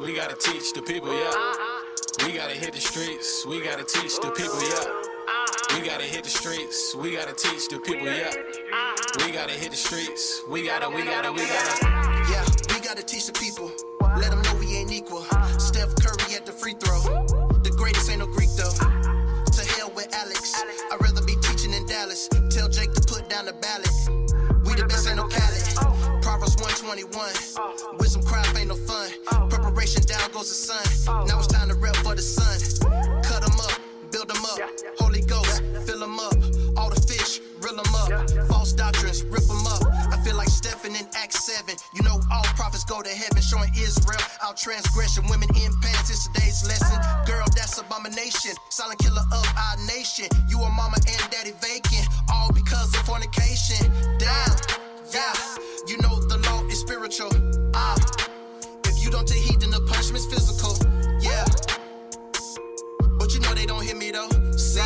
we gotta teach the people, yeah. We gotta hit the streets, we gotta teach the people, yeah. We gotta hit the streets, we gotta teach the people, yeah. We gotta hit the streets, we gotta. Yeah, we gotta teach the people, let them know we ain't equal. Steph Curry at the free throw, the greatest ain't no Greek though. To hell with Alex, I'd rather be teaching in Dallas. Tell Jake to put down the ballot. We the best, ain't no Khaled. Proverbs 121, wisdom craft ain't no fun. Preparation down goes the sun, now it's time to rep for the sun. Cut them up, build them up, Holy Ghost, fill them up. All the fish, reel them up, false doctrines, rip them up. I feel like Stephen in Acts 7, you know all prophets go to heaven. Showing Israel our transgression, women in pants, it's today's lesson. Girl, that's abomination, silent killer of our nation. You a mama and daddy vacant, all because of fornication. Damn, yeah, you know the law is spiritual. If you don't take heed, then the punishment's physical. Yeah, but you know they don't hear me though. See,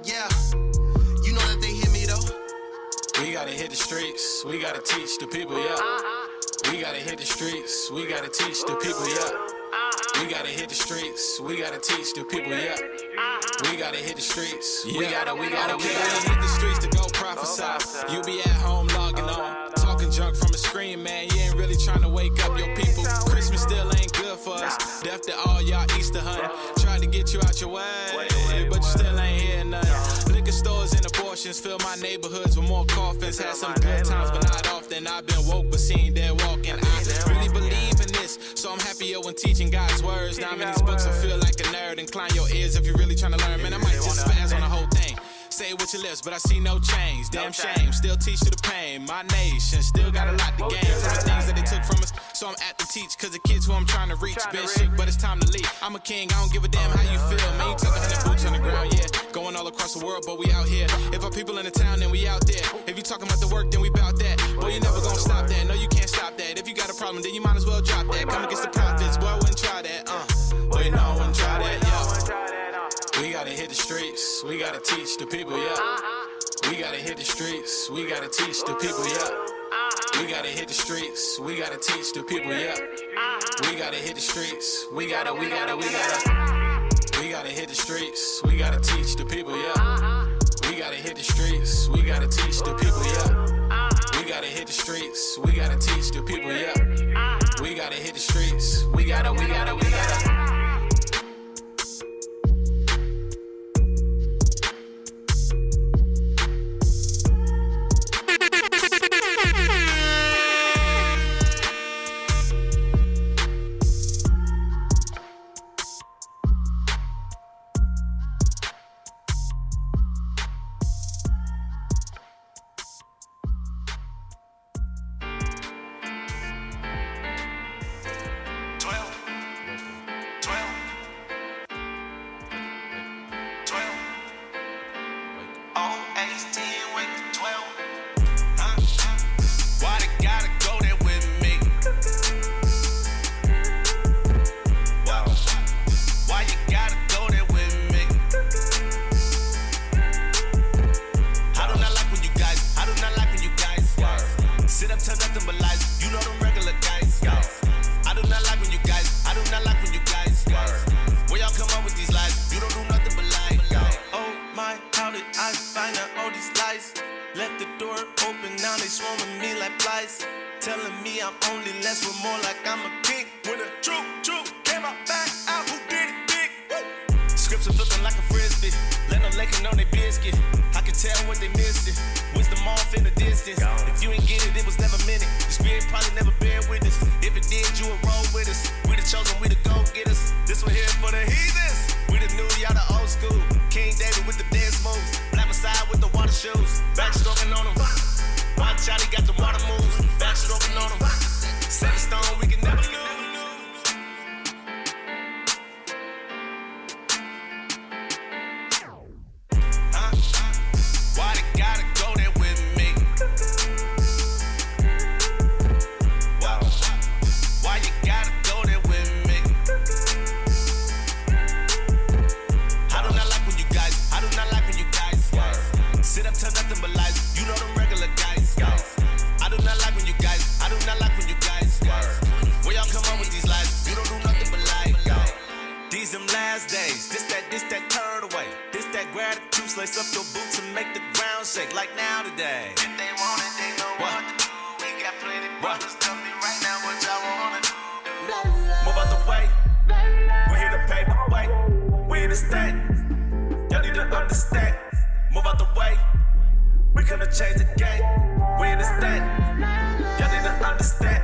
yeah, you know that they hear me though. We gotta hit the streets, we gotta teach the people, yeah. We gotta hit the streets, we gotta teach the people, yeah. We gotta hit the streets, we gotta teach the people, yeah. We gotta hit the streets, we gotta hit the streets to go prophesy. You be at home logging on, talking junk from a screen, man. You ain't really trying to wake up your people. Christmas still ain't good for us. Death to all y'all Easter hunt. Tried to get you out your way, but you still ain't hear nothing. Liquor stores and abortions fill my neighborhoods with more coffins. Had some good times, but not often. I've been woke, but seen dead walking. I really believe in this, so I'm happier when teaching God's words. Now I'm in these books, I feel like a nerd. Incline your ears if you're really trying to learn. Man, I might just spaz on the whole thing. Say it with your lips, but I see no change. Damn shame, still teach to the pain. My nation still got a lot to gain from the things that they took from us. So I'm apt to teach, cause the kids who I'm trying to reach. Been shook, but it's time to leave. I'm a king, I don't give a damn how you feel. Man, you took 100 boots on the ground, yeah. Going all across the world, but we out here. If our people in the town, then we out there. If you talking about the work, then we bout that. Boy, you never gonna stop that. No, you can't stop that. If you got a problem, then you might as well drop that. Come against the prophets, boy, I wouldn't try that. Boy, you know I wouldn't try that, yeah. We gotta hit the streets, we gotta teach the people, yeah. We gotta hit the streets, we gotta teach the people, yeah. We gotta hit the streets, we gotta teach the people, yeah. We gotta hit the streets, we gotta. We gotta hit the streets, we gotta teach the people, yeah. We gotta hit the streets, we gotta teach the people, yeah. We gotta hit the streets, we gotta teach the people, yeah. We gotta hit the streets, we gotta. boots, lace up your boots and make the ground shake like now today. If they want it, they know what to do. We got plenty brothers. Tell me right now what y'all wanna do. Move out the way. We're here to pave the way. We in the state. Y'all need to understand. Move out the way. We gonna change the game. We in the state. Y'all need to understand.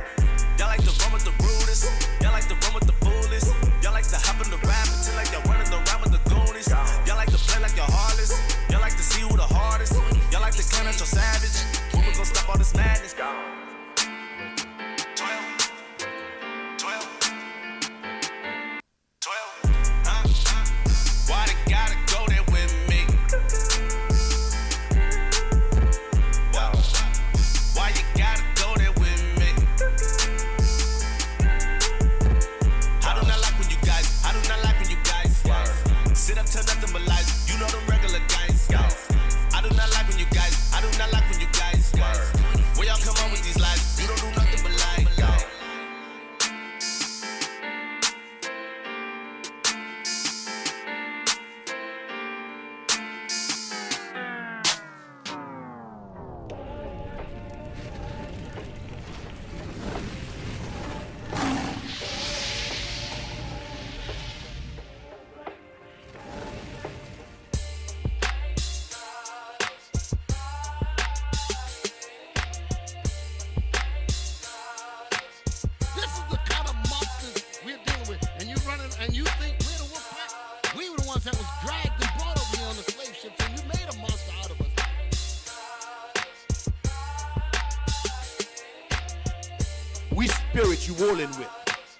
Y'all like to run with the rudest. Y'all like to run with the foolish. Y'all like to hop in the rap until like y'all running around with the goonies. Y'all like to play like you're heartless. Y'all like to see who the hardest. Y'all like to clown at your savage. When we gon' stop all this madness? 12. Why they gotta go there with me? Why you gotta go there with me? I do not like when you guys sit up to nothing but lies. You know them regular guys. I do not like when you guys. Where y'all come on with these lies? You don't do nothing but lie. This is the kind of monsters we're dealing with. And you running and you think we're the wolf pack? We were the ones that was dragged and brought over here on the slave ships, and you made a monster out of us. We spirit you rolling with.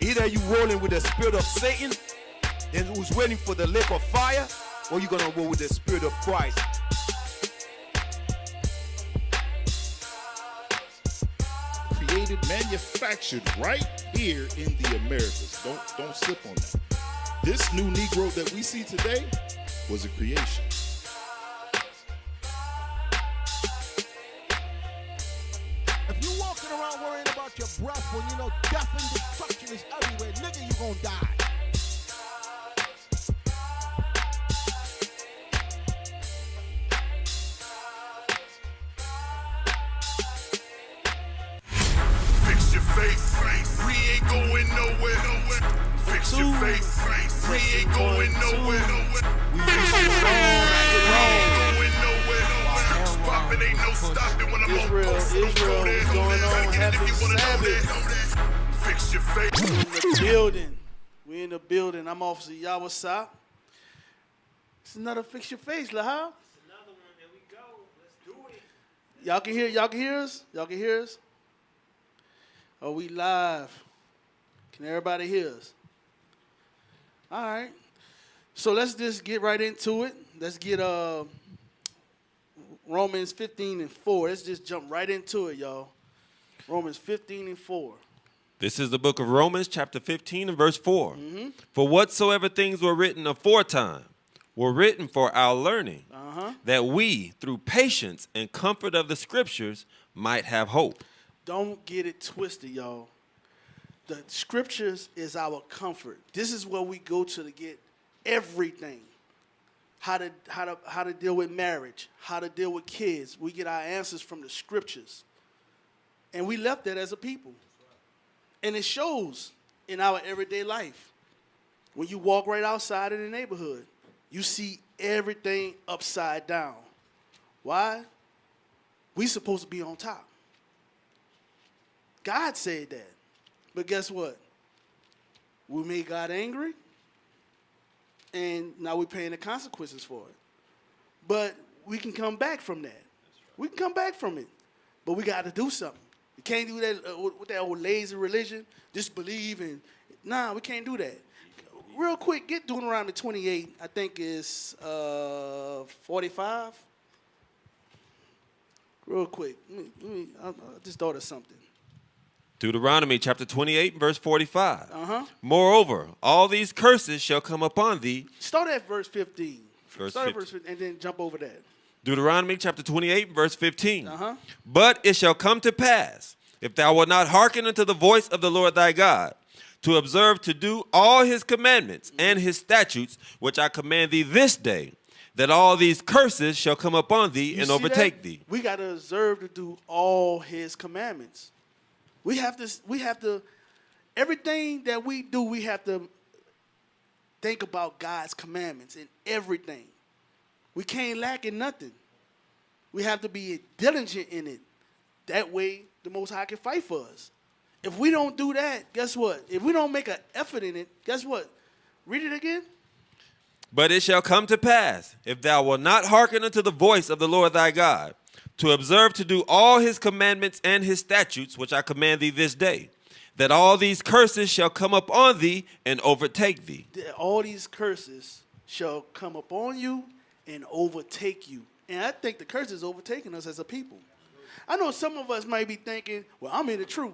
Either you rolling with the spirit of Satan, and who's waiting for the lake of fire, or you gonna roll with the spirit of Christ. Created, manufactured right here in the Americas. Don't slip on that. This new Negro that we see today was a creation. If you walking around worrying about your breath when you know death and destruction is everywhere, nigga, you gonna die. Fix your face, we ain't going nowhere. Fix your face, we ain't going nowhere. We ain't going nowhere. Poppin' ain't no stopping when I'm on post. Israel, what's going on? Happy Sabbath. Fix your face. We in the building. We in the building. I'm Officer Yawasop. It's another Fix Your Face, Lahab. Another one. Here we go. Let's do it. Y'all can hear us? Y'all can hear us? Are we live? Can everybody hear us? All right. So let's just get right into it. Let's get Romans 15:4. Let's just jump right into it, y'all. Romans 15:4. This is the book of Romans, chapter 15 and verse 4. For whatsoever things were written aforetime were written for our learning, that we, through patience and comfort of the scriptures, might have hope. Don't get it twisted, y'all. The scriptures is our comfort. This is where we go to get everything. How to deal with marriage, how to deal with kids. We get our answers from the scriptures. And we left that as a people. And it shows in our everyday life. When you walk right outside in the neighborhood, you see everything upside down. Why? We supposed to be on top. God said that. But guess what? We made God angry, and now we're paying the consequences for it. But we can come back from that. We can come back from it. But we got to do something. We can't do that with that old lazy religion, just believe and, nah, we can't do that. Real quick, get Deuteronomy 28, I think is 45. Real quick, I just thought of something. Deuteronomy chapter 28, verse 45. Moreover, all these curses shall come upon thee. Start at verse 15. Start at verse 15 and then jump over that. Deuteronomy chapter 28, verse 15. But it shall come to pass, if thou wilt not hearken unto the voice of the Lord thy God, to observe to do all his commandments and his statutes, which I command thee this day, that all these curses shall come upon thee You and see overtake that? thee. We got to observe to do all his commandments. We have to, everything that we do, we have to think about God's commandments in everything. We can't lack in nothing. We have to be diligent in it. That way, the Most High can fight for us. If we don't do that, guess what? If we don't make an effort in it, guess what? Read it again. But it shall come to pass, if thou wilt not hearken unto the voice of the Lord thy God, to observe to do all his commandments and his statutes, which I command thee this day, that all these curses shall come upon thee and overtake thee. All these curses shall come upon you and overtake you. And I think the curse is overtaking us as a people. I know some of us might be thinking, well, I'm in the truth.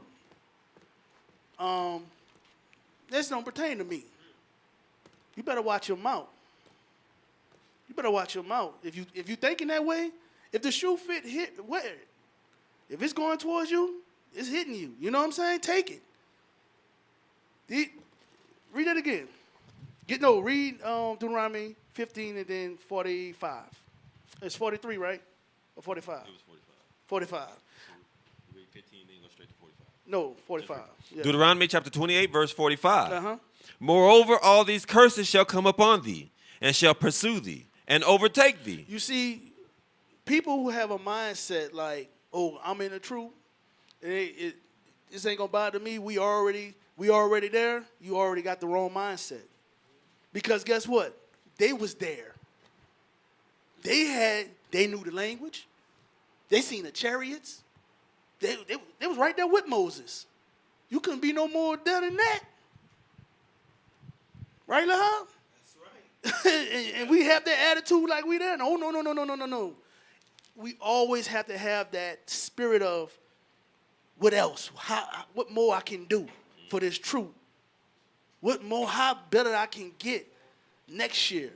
This don't pertain to me. You better watch your mouth. You better watch your mouth. If you thinking that way, if the shoe fit, wear it. If it's going towards you, it's hitting you. You know what I'm saying? Take it. Read that again. Read Deuteronomy 15 and then 45. It's 43, right? Or 45? It was 45. 45. Read 15, then go straight to 45. No, 45. Yeah. Deuteronomy chapter 28, verse 45. Uh-huh. Moreover, all these curses shall come upon thee, and shall pursue thee, and overtake thee. You see, people who have a mindset like, oh, I'm in the truth, this ain't gonna bother me, we already there, you already got the wrong mindset. Because guess what? They was there. They knew the language. They seen the chariots. They was right there with Moses. You couldn't be no more there than that. Right, Lahab? That's right. and we have that attitude like we there. No. We always have to have that spirit of what else? What more I can do for this truth? What more, how better I can get next year?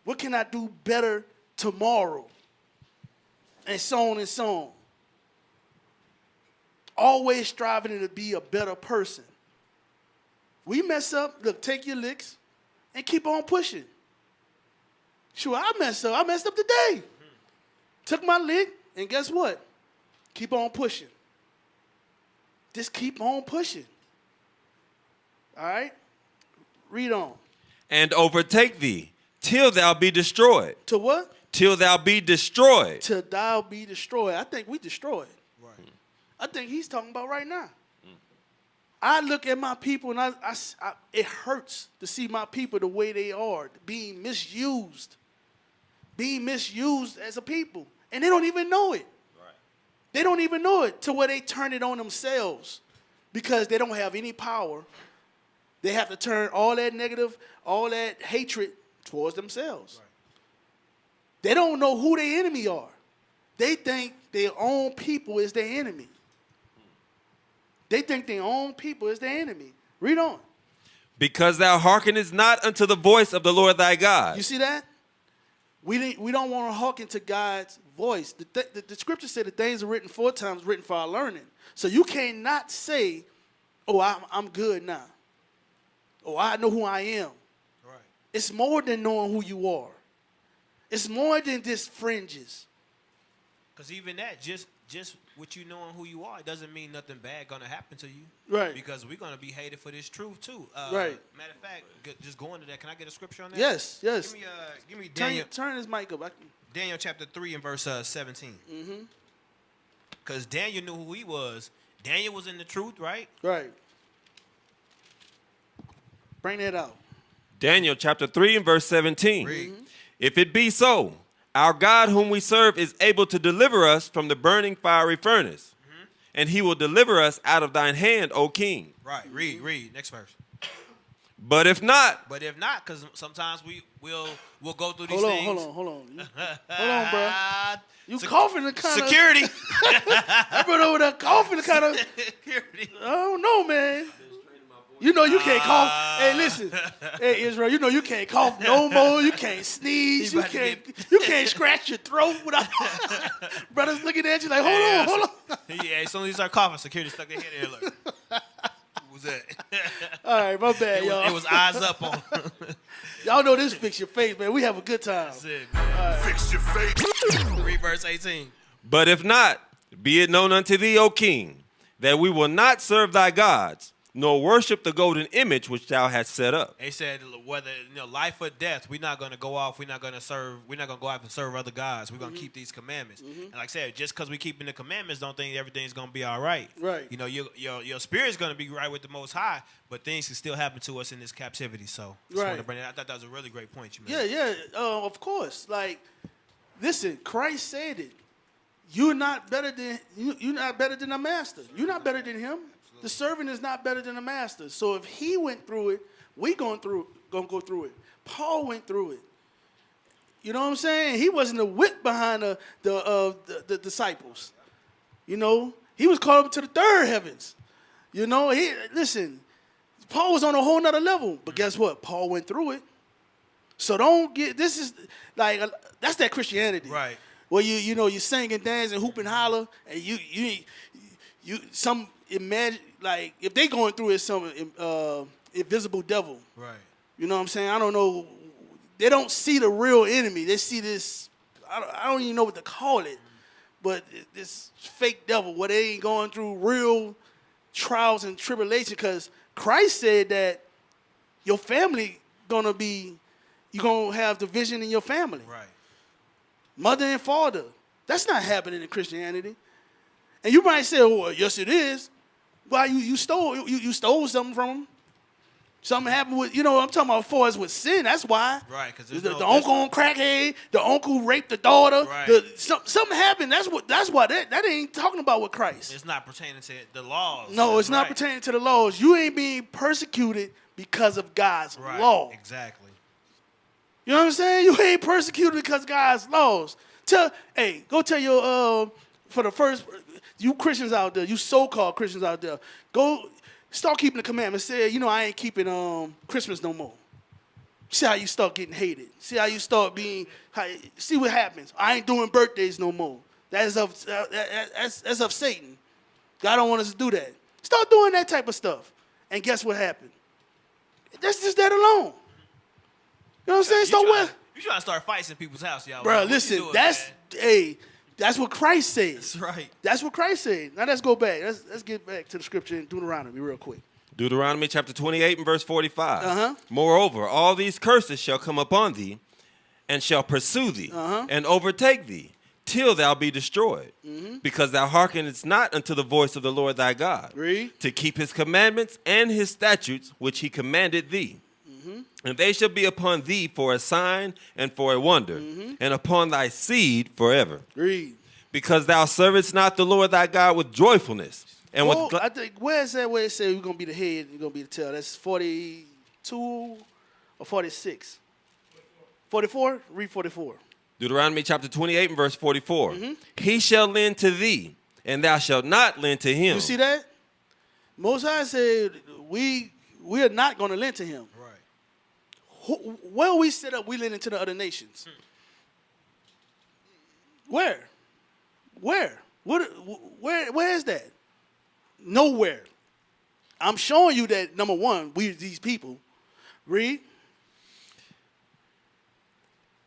What can I do better tomorrow? And so on and so on. Always striving to be a better person. We mess up, look, take your licks and keep on pushing. Sure, I messed up. I messed up today. Took my lick, and guess what? Keep on pushing. Just keep on pushing. All right? Read on. And overtake thee, till thou be destroyed. To what? Till thou be destroyed. Till thou be destroyed. I think we destroyed. Right. I think he's talking about right now. I look at my people, and it hurts to see my people the way they are, being misused as a people. And they don't even know it. Right. They don't even know it to where they turn it on themselves because they don't have any power. They have to turn all that negative, all that hatred towards themselves. Right. They don't know who their enemy are. They think their own people is their enemy. They think their own people is their enemy. Read on. Because thou hearkenest not unto the voice of the Lord thy God. You see that? We don't want to hearken to God's voice. The scripture said the things are written 4 times, written for our learning. So you cannot say, oh, I'm good now. Oh, I know who I am. Right. It's more than knowing who you are. It's more than just fringes. Because even that, just with you knowing who you are, it doesn't mean nothing bad going to happen to you. Right. Because we're going to be hated for this truth, too. Right. Matter of fact, just going to that, can I get a scripture on that? Yes. Give me Daniel. Turn his mic up. Daniel chapter 3 and verse 17. Mm-hmm. Because Daniel knew who he was. Daniel was in the truth, right? Right. Bring that out. Daniel chapter 3 and verse 17. Read. If it be so, our God whom we serve is able to deliver us from the burning fiery furnace, and he will deliver us out of thine hand, O king. Right. Read. Next verse. But if not, because sometimes we'll go through these things. Hold on, bro. You coughing the kind security. of I brought over there coughing the kind of security. I don't know, man. You know you can't cough. Hey, listen. Hey, Israel, you know you can't cough no more. You can't sneeze. You can't scratch your throat without brothers looking at you like, hold on. Yeah, as soon as you start coughing, security stuck their head in there. Look. was that? All right, my bad, y'all. It was eyes up on. Y'all know this Fix Your Face, man. We have a good time. That's it, man. Fix your face. Read verse 18. But if not, be it known unto thee, O king, that we will not serve thy gods, nor worship the golden image which thou hast set up. They said whether life or death, we're not going to go off. We're not going to go out and serve other gods. We're going to keep these commandments. And like I said, just because we keeping the commandments, don't think everything's going to be all right. Right. Your spirit's going to be right with the Most High, but things can still happen to us in this captivity. So just wanted to bring it. I thought that was a really great point you made. Yeah. Of course. Like, listen, Christ said it. You're not better than a master. You're not better than him. The servant is not better than the master. So if he went through it, we gonna go through it. Paul went through it. You know what I'm saying? He wasn't a whip behind the disciples. You know, he was called up to the third heavens. You know, Paul was on a whole nother level. But guess what? Paul went through it. So this is like that's that Christianity. Right. Well, you sing and dance and hoop and holler, and you some imagine like if they going through it, some invisible devil. Right. You know what I'm saying? I don't know. They don't see the real enemy. They see this. I don't even know what to call it, but this fake devil where they ain't going through real trials and tribulation. Because Christ said that your family you're gonna have division in your family. Right. Mother and father. That's not happening in Christianity. And you might say, well, yes, it is. Well, you stole something from them. Something happened with, I'm talking about as far as with sin. That's why. Right, because the uncle on crackhead, the uncle raped the daughter. Right. Something happened. That's why that ain't talking about with Christ. It's not pertaining to the laws. No, it's not pertaining to the laws. You ain't being persecuted because of God's law. Exactly. You know what I'm saying? You ain't persecuted because of God's laws. Go tell your for the first you Christians out there, you so-called Christians out there, go start keeping the commandments. Say, I ain't keeping Christmas no more. See how you start getting hated. See how you start see what happens. I ain't doing birthdays no more. That's of Satan. God don't want us to do that. Start doing that type of stuff. And guess what happened? That's just that alone. You know what I'm saying? You trying to start fights in people's house, y'all. Bro, listen, that's what Christ said. That's right. That's what Christ said. Now let's go back. Let's get back to the scripture in Deuteronomy real quick. Deuteronomy chapter 28 and verse 45. Moreover, all these curses shall come upon thee, and shall pursue thee, and overtake thee, till thou be destroyed, because thou hearkenest not unto the voice of the Lord thy God, to keep his commandments and his statutes which he commanded thee. And they shall be upon thee for a sign and for a wonder, and upon thy seed forever. Because thou servest not the Lord thy God with joyfulness. And I think where is that where it says you're gonna be the head, you're gonna be the tail? That's 42 or 46. 44? Read 44. Deuteronomy chapter 28 and verse 44. He shall lend to thee, and thou shalt not lend to him. You see that? Most High said we are not gonna lend to him. Where we set up, we lend into the other nations. Where? Where is that? Nowhere. I'm showing you that, number one, we these people. Read.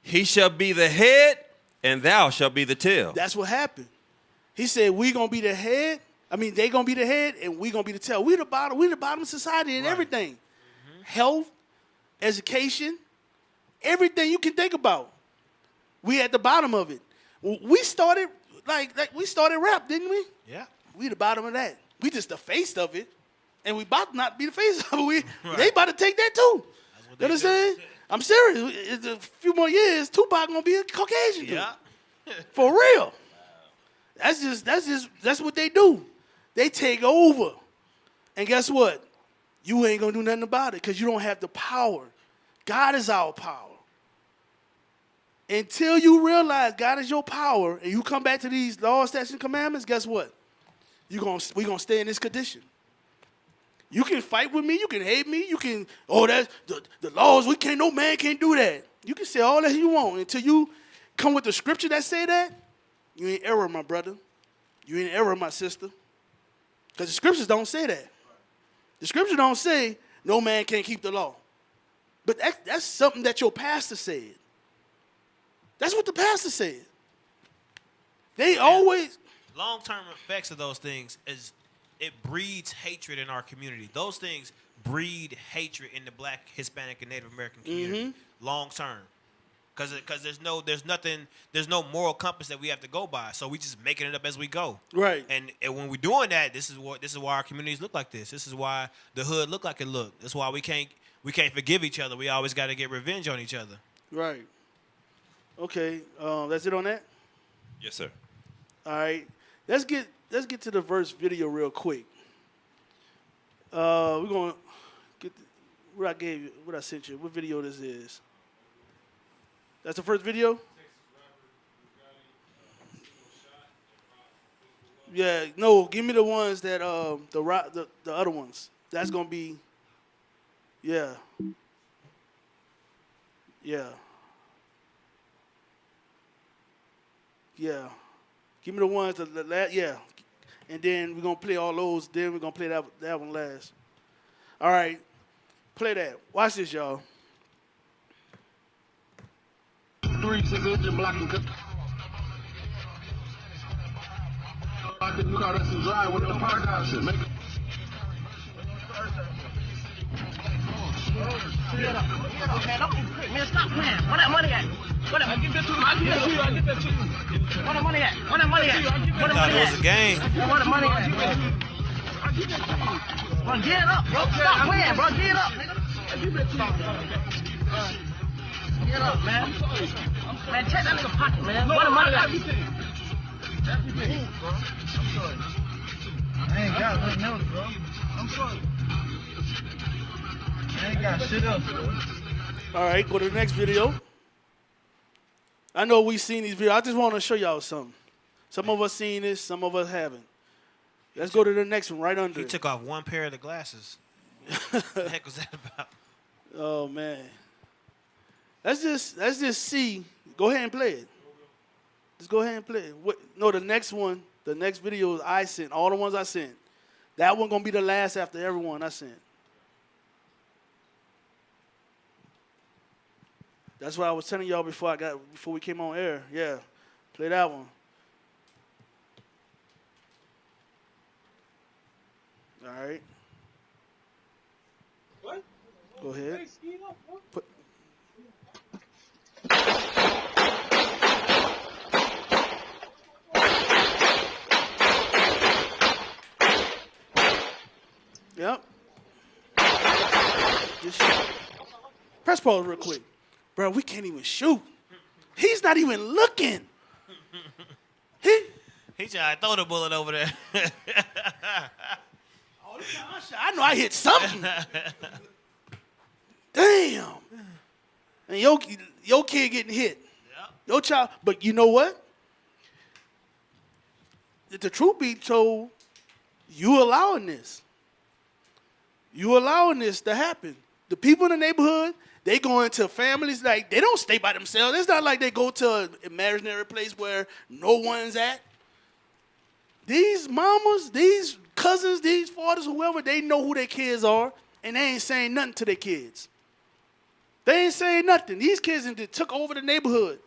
He shall be the head, and thou shalt be the tail. That's what happened. He said we gonna be the head. They gonna be the head, and we gonna be the tail. We the bottom of society and everything. Health, education, everything you can think about. We at the bottom of it. We started we started rap, didn't we? Yeah. We the bottom of that. We just the face of it, and we about to not be the face of it. They about to take that too. You know what I'm saying? I'm serious. In a few more years, Tupac gonna be a Caucasian dude. Yeah. For real. That's what they do. They take over, and guess what? You ain't gonna do nothing about it because you don't have the power. God is our power. Until you realize God is your power and you come back to these laws, statutes, and commandments, guess what? We're gonna stay in this condition. You can fight with me, you can hate me, you can, that's the laws, no man can't do that. You can say all that you want until you come with the scripture that say that, you ain't error, my brother. You ain't error, my sister. Because the scriptures don't say that. The scripture don't say no man can't keep the law. But that's something that your pastor said. That's what the pastor said. They always... Long-term effects of those things is it breeds hatred in our community. Those things breed hatred in the Black, Hispanic, and Native American community. Long-term. Because there's no moral compass that we have to go by. So we just making it up as we go. Right. And when we're doing that, this is why our communities look like this. This is why the hood look like it look. That's why we can't forgive each other. We always got to get revenge on each other. Right. Okay. That's it on that? Yes, sir. All right. Let's get to the verse video real quick. We're gonna get what I sent you. What video this is? That's the first video? Yeah, no, give me the ones that the other ones. That's gonna be yeah. Yeah. Yeah. Give me the ones that yeah. And then we're gonna play all those, then we're gonna play that one last. All right. Play that. Watch this, y'all. 3 6 engine blocking. I can call that some dry with the park out shit. Make it. Man, stop playing. Where that money at? I get that to you. I get that to you. Where the money at? Where the money at? Where the I thought money it was at? a game. Where the money at? Bro, get it up, bro. Stop playing, bro. Get it up, nigga. Get up, man. Man, check that nigga pocket, man. Where the money at? I ain't got nothing else, bro. I'm sorry. I ain't got shit else, bro. All right, go to the next video. I know we've seen these videos. I just want to show y'all something. Some of us seen this, some of us haven't. Let's go to the next one right under He it. took off one pair of the glasses. What the heck was that about? Oh, man. Let's just see. Go ahead and play it. Just go ahead and play it. No, the next video I sent, all the ones I sent. That one going to be the last after everyone I sent. That's what I was telling y'all before we came on air. Yeah, play that one. All right. What? Go ahead. Put. Yep. Just press pause real quick. Bro, we can't even shoot. He's not even looking. He tried to throw the bullet over there. I know I hit something. Damn. And your kid getting hit. Yep. Your child. But you know what? If the truth be told, you allowing this. You allowing this to happen. The people in the neighborhood, they go into families, like, they don't stay by themselves. It's not like they go to an imaginary place where no one's at. These mamas, these cousins, these fathers, whoever, they know who their kids are, and they ain't saying nothing to their kids. They ain't saying nothing. These kids took over the neighborhood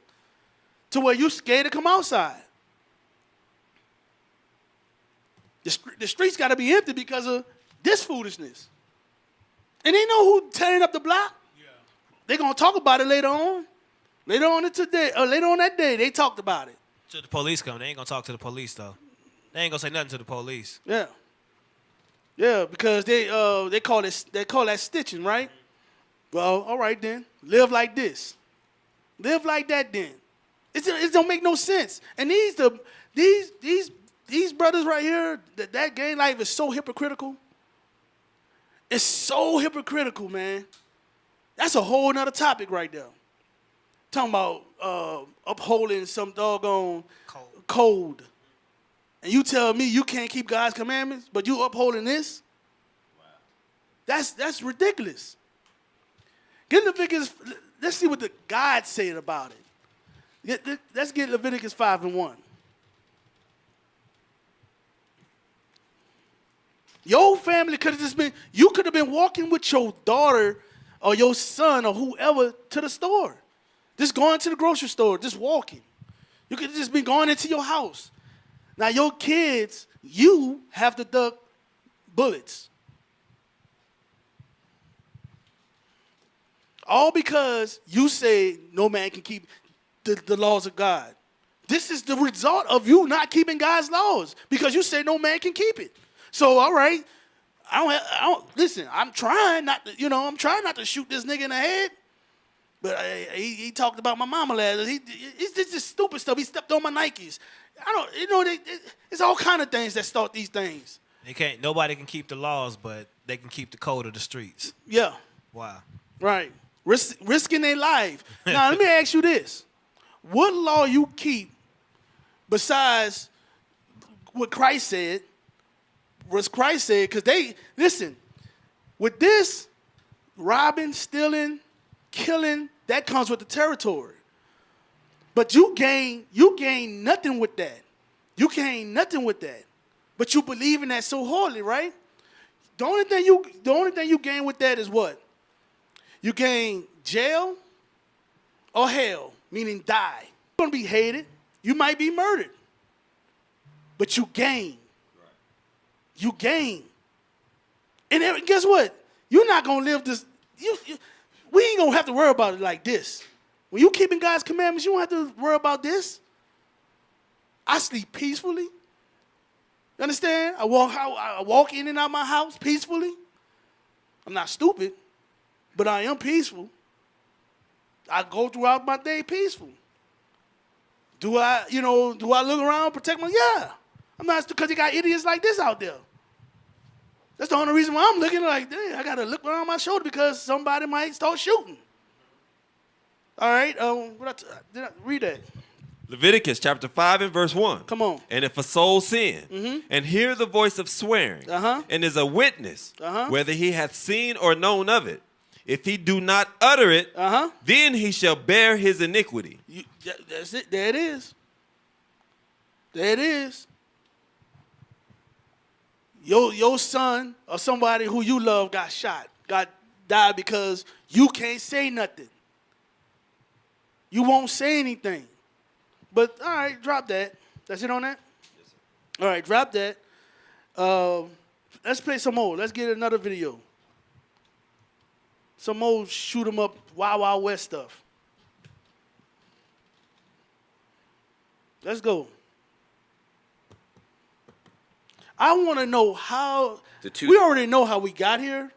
to where you scared to come outside. The streets got to be empty because of this foolishness. And they know who tearing up the block. Yeah. They're going to talk about it later on. Later on that day, they talked about it. Till the police come, they ain't going to talk to the police, though. They ain't going to say nothing to the police. Yeah. Yeah, because they call that stitching, right? Well, all right then. Live like this. Live like that then. It don't make no sense. And these brothers right here, that gang life is so hypocritical. It's so hypocritical, man. That's a whole nother topic right there. Talking about upholding some doggone code. And you tell me you can't keep God's commandments, but you upholding this? Wow. That's ridiculous. Get Leviticus, let's see what the God said about it. Let's get Leviticus 5:1. Your family could have just been, you could have been walking with your daughter or your son or whoever to the store. Just going to the grocery store, just walking. You could have just been going into your house. Now your kids, you have to duck bullets. All because you say no man can keep the laws of God. This is the result of you not keeping God's laws because you say no man can keep it. So, all right, listen, I'm trying not to shoot this nigga in the head. But he talked about my mama last. It's just stupid stuff. He stepped on my Nikes. It's all kind of things that start these things. Nobody can keep the laws, but they can keep the code of the streets. Yeah. Wow. Right. Risking their life. Now, let me ask you this. What law you keep besides what Christ said? What Christ said, because listen, with this, robbing, stealing, killing, that comes with the territory. But you gain nothing with that. You gain nothing with that. But you believe in that so hardly, right? The only thing you gain with that is what? You gain jail or hell, meaning die. You're going to be hated. You might be murdered. But you gain. You gain. And guess what? You're not going to live this. We ain't going to have to worry about it like this. When you keeping God's commandments, you don't have to worry about this. I sleep peacefully. You understand? I walk in and out my house peacefully. I'm not stupid, but I am peaceful. I go throughout my day peaceful. Do I look around, protect my? Yeah. I'm not, because you got idiots like this out there. That's the only reason why I'm looking like, damn, I got to look around my shoulder because somebody might start shooting. All right, did I read that? Leviticus chapter 5 and verse 1. Come on. And if a soul sin and hear the voice of swearing and is a witness, whether he hath seen or known of it, if he do not utter it, then he shall bear his iniquity. That's it. There it is. There it is. Your son or somebody who you love got shot, died because you can't say nothing. You won't say anything. But, all right, drop that. That's it on that? Yes, sir. All right, drop that. Let's play some more. Let's get another video. Some more shoot 'em up, Wild Wild West stuff. Let's go. I want to know how. We already know how we got here,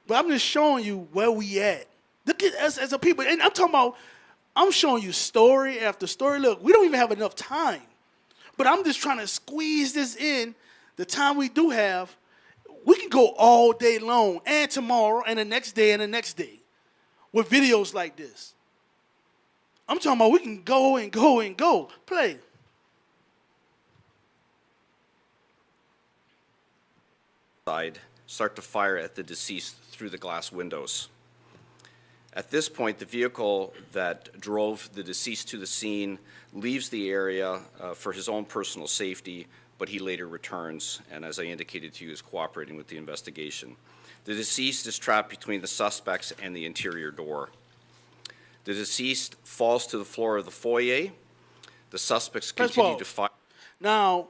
but I'm just showing you where we at. Look at us as a people. And I'm showing you story after story. Look, we don't even have enough time. But I'm just trying to squeeze this in. The time we do have, we can go all day long and tomorrow and the next day and the next day with videos like this. I'm talking about we can go and go and go. Play. Start to fire at the deceased through the glass windows. At this point, the vehicle that drove the deceased to the scene leaves the area for his own personal safety, but he later returns, and as I indicated to you, is cooperating with the investigation. The deceased is trapped between the suspects and the interior door. The deceased falls to the floor of the foyer. The suspects continue to fire. Now,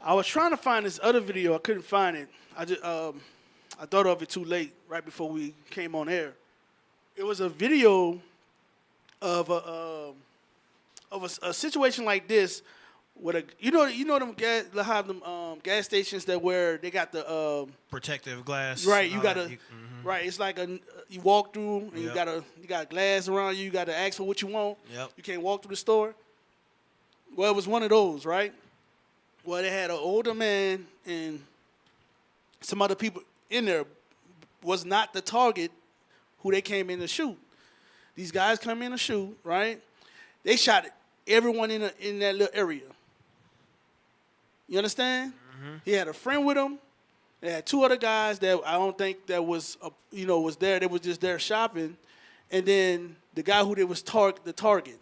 I was trying to find this other video. I couldn't find it. I thought of it too late, right before we came on air. It was a video of a situation like this, with them gas stations that where they got the protective glass. Right, you gotta right. It's like you walk through and you got glass around you. You got to ask for what you want. Yep. You can't walk through the store. Well, it was one of those, right? Well, they had an older man and some other people in there was not the target who they came in to shoot. These guys come in to shoot, right? They shot everyone in that little area. You understand? He had a friend with him. They had two other guys that I don't think that was there. They was just there shopping, and then the guy who they was the target.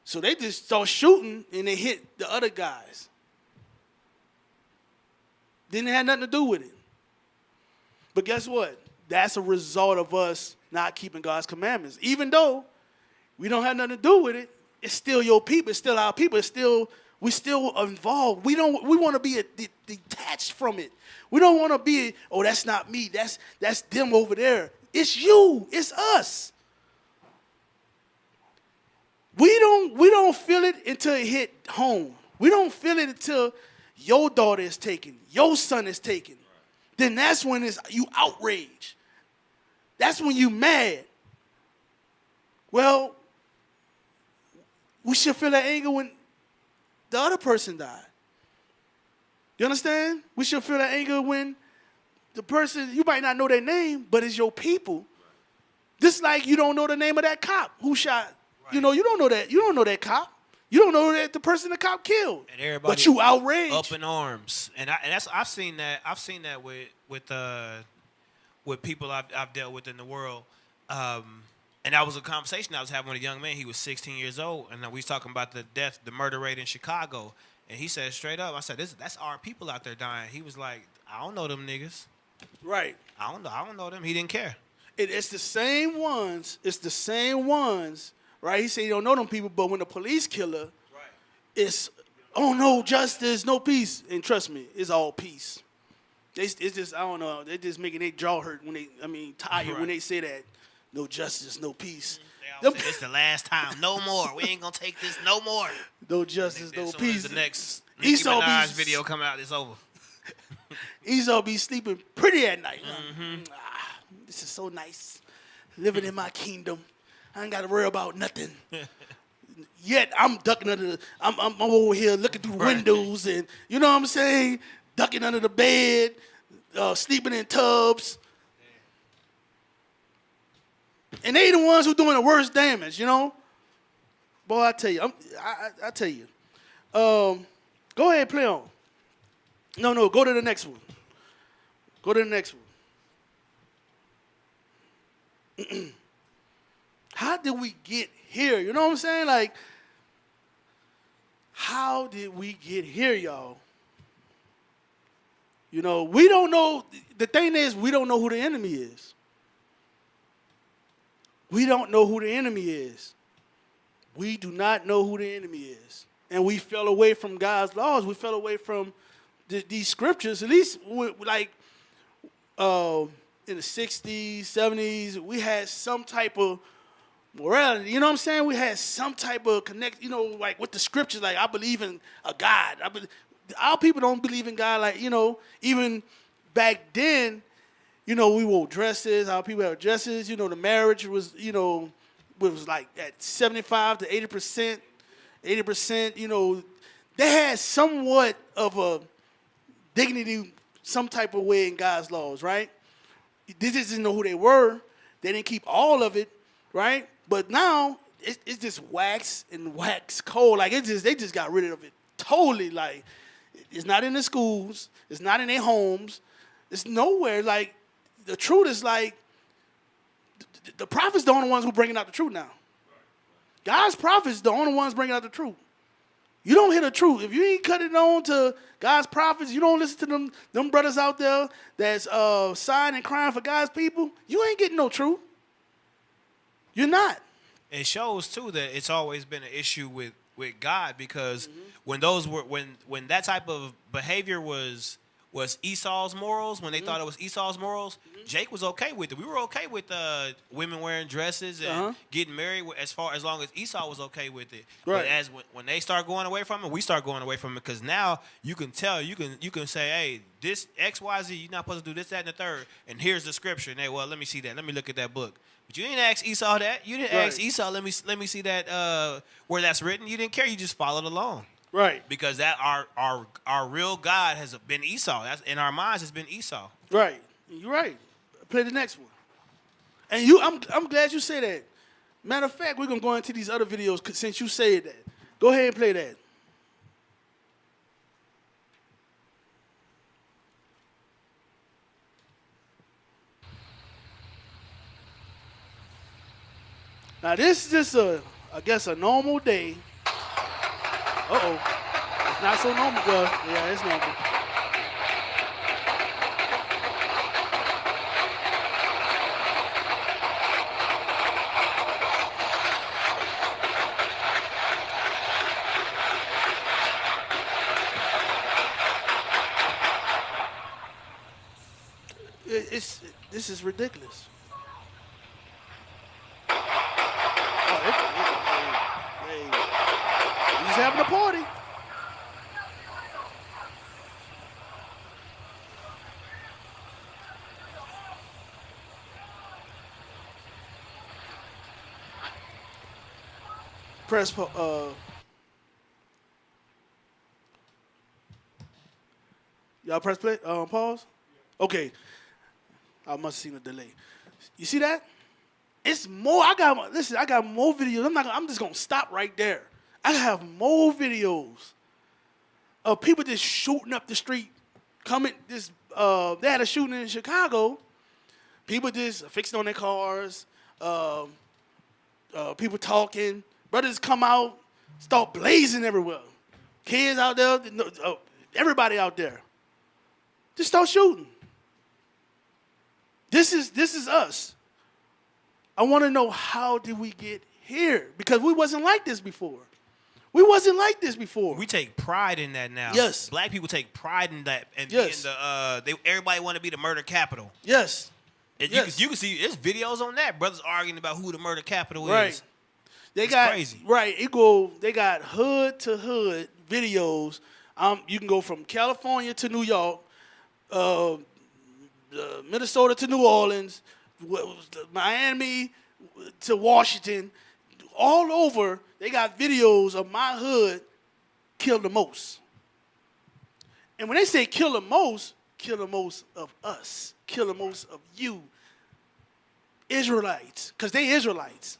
So they just start shooting and they hit the other guys. Didn't have nothing to do with it. But guess what? That's a result of us not keeping God's commandments. Even though we don't have nothing to do with it, it's still your people. It's still our people. We still involved. We want to be detached from it. We don't want to be, oh, that's not me. That's them over there. It's you. It's us. We don't feel it until it hit home. We don't feel it until your daughter is taken, your son is taken. Then that's when you outraged. That's when you mad. Well, we should feel that anger when the other person died. You understand? We should feel that anger when the person, you might not know their name, but it's your people. Just like you don't know the name of that cop who shot. Right. You don't know that. You don't know that cop. You don't know that the person the cop killed. And everybody but you outraged. Up in arms. And I've seen that with people I've dealt with in the world. And that was a conversation I was having with a young man. He was 16 years old, and we was talking about the murder rate in Chicago. And he said straight up, I said, that's our people out there dying. He was like, I don't know them niggas. Right. I don't know them. He didn't care. It's the same ones. It's the same ones, right? He said you don't know them people, but when the police kill her, right, it's, oh, no justice, no peace. And trust me, it's all peace. It's just, I don't know, they're just making their jaw hurt tired right, when they say that. No justice, no peace. They all say, it's the last time. No more. We ain't going to take this no more. No justice, no peace. The next Nicki Minaj video come out, it's over. Esau be sleeping pretty at night. Mm-hmm. This is so nice. Living in my kingdom. I ain't got to worry about nothing. Yet I'm ducking under I'm over here looking through windows and, you know what I'm saying? Ducking under the bed, sleeping in tubs. And they the ones who doing the worst damage, you know? Boy, I tell you. I tell you. Go ahead, play on. No, go to the next one. Go to the next one. How did we get here? You know what I'm saying? Like, how did we get here, y'all? You know, we don't know. The thing is, we don't know who the enemy is. We don't know who the enemy is. We do not know who the enemy is. And we fell away from God's laws. We fell away from these scriptures. At least, like, in the 60s, 70s, we had some type of morality. You know what I'm saying? We had some type of connect, you know, like with the scriptures. Like, I believe in a God. Our people don't believe in God. Like, you know, even back then, you know, we wore dresses. Our people had dresses. You know, the marriage was, you know, was like at 75 to 80%. 80%, you know, they had somewhat of a dignity, some type of way in God's laws, right? They just didn't know who they were. They didn't keep all of it, right? But now it's just wax and wax cold. Like, they just got rid of it totally. Like, it's not in the schools. It's not in their homes. It's nowhere. Like, the truth is like, the prophets the only ones who bringing out the truth now. God's prophets the only ones bringing out the truth. You don't hear the truth. If you ain't cut it on to God's prophets, you don't listen to them brothers out there that's sighing and crying for God's people, you ain't getting no truth. You're not. It shows too that it's always been an issue with God because when that type of behavior was Esau's morals, when they thought it was Esau's morals, Jake was okay with it. We were okay with women wearing dresses and getting married as long as Esau was okay with it. Right. But when they start going away from it, we start going away from it because now you can tell, you can say, hey, this XYZ, you're not supposed to do this, that, and the third, and here's the scripture. And hey, well, let me see that. Let me look at that book. But you didn't ask Esau that. You didn't ask Esau, let me see that where that's written. You didn't care. You just followed along. Right. Because that our real God has been Esau. That's in our minds has been Esau. Right. You're right. Play the next one. And I'm glad you say that. Matter of fact, we're gonna go into these other videos since you said that. Go ahead and play that. Now this is just a normal day. Uh-oh. It's not so normal. Well, yeah, it's normal. This is ridiculous. Hey, he's having a party. Press y'all press play, pause? Okay. I must have seen a delay. You see that? It's more. I got more videos. I'm just gonna stop right there. I have more videos of people just shooting up the street. They had a shooting in Chicago. People just fixing on their cars. People talking. Brothers come out, start blazing everywhere. Kids out there, everybody out there. Just start shooting. This is us. I want to know, how did we get here? Because we wasn't like this before. We take pride in that now. Yes. Black people take pride in that, and yes. Everybody want to be the murder capital. Yes. And you can see there's videos on that. Brothers arguing about who the murder capital right. is. It's crazy. Right. They got hood to hood videos. You can go from California to New York, Minnesota to New Orleans, Miami to Washington, all over. They got videos of my hood kill the most. And when they say kill the most of us, kill the most of you, Israelites, because they Israelites.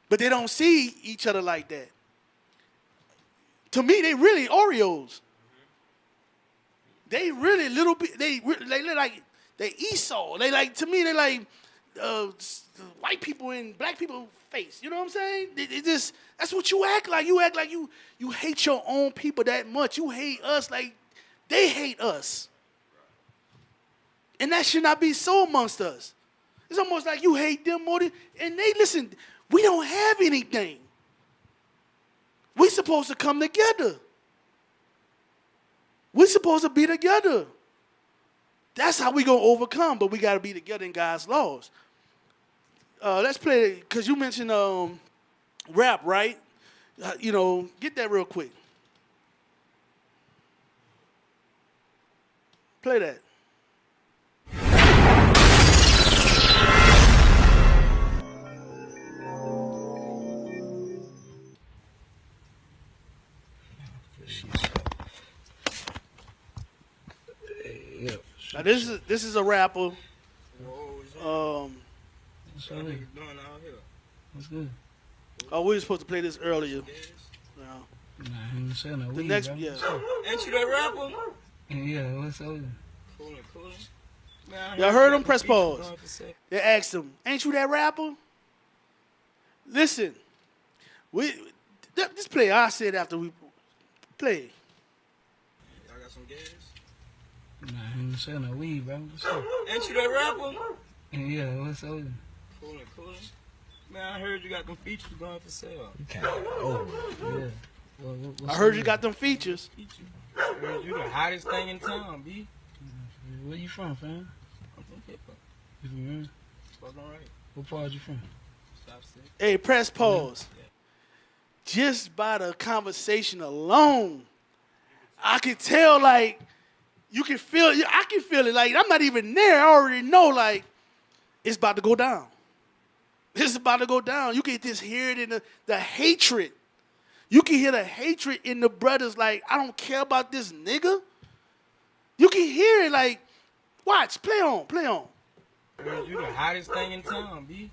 But they don't see each other like that. To me, they really Oreos. They really little bit. They like Esau. To me they like white people in black people's face. You know what I'm saying? That's what you act like. You act like you hate your own people that much. You hate us like they hate us. And that should not be so amongst us. It's almost like you hate them more than. And listen. We don't have anything. We're supposed to come together. We're supposed to be together. That's how we going to overcome, but we got to be together in God's laws. Let's play, because you mentioned rap, right? Get that real quick. Play that. Now this is a rapper. What's good? Oh, we were supposed to play this earlier. No. Nah, I ain't saying no The weed, next, bro. yeah. Ain't you that rapper? Yeah, what's up? Cool. Y'all heard him? Press pause. They asked him, "Ain't you that rapper?" Listen, this play. I said after we play. Y'all got some gas? Nah, I ain't saying no weed, bro. What's up? Ain't you that rapper? Yeah, what's up? Cool. Man, I heard you got them features going for sale. You can't. Oh, yeah. I heard you got them features. I heard you the hottest thing in town, B. Where you from, fam? I'm from hip-hop. You from here? Fuck all right. What part you from? South City. Hey, press pause. Yeah. Just by the conversation alone, I can tell, like, you can feel, I can feel it. Like, I'm not even there. I already know, like, it's about to go down. It's about to go down. You can just hear it in the hatred. You can hear the hatred in the brothers, like, I don't care about this nigga. You can hear it, like, watch, play on. You the hottest thing in town, B.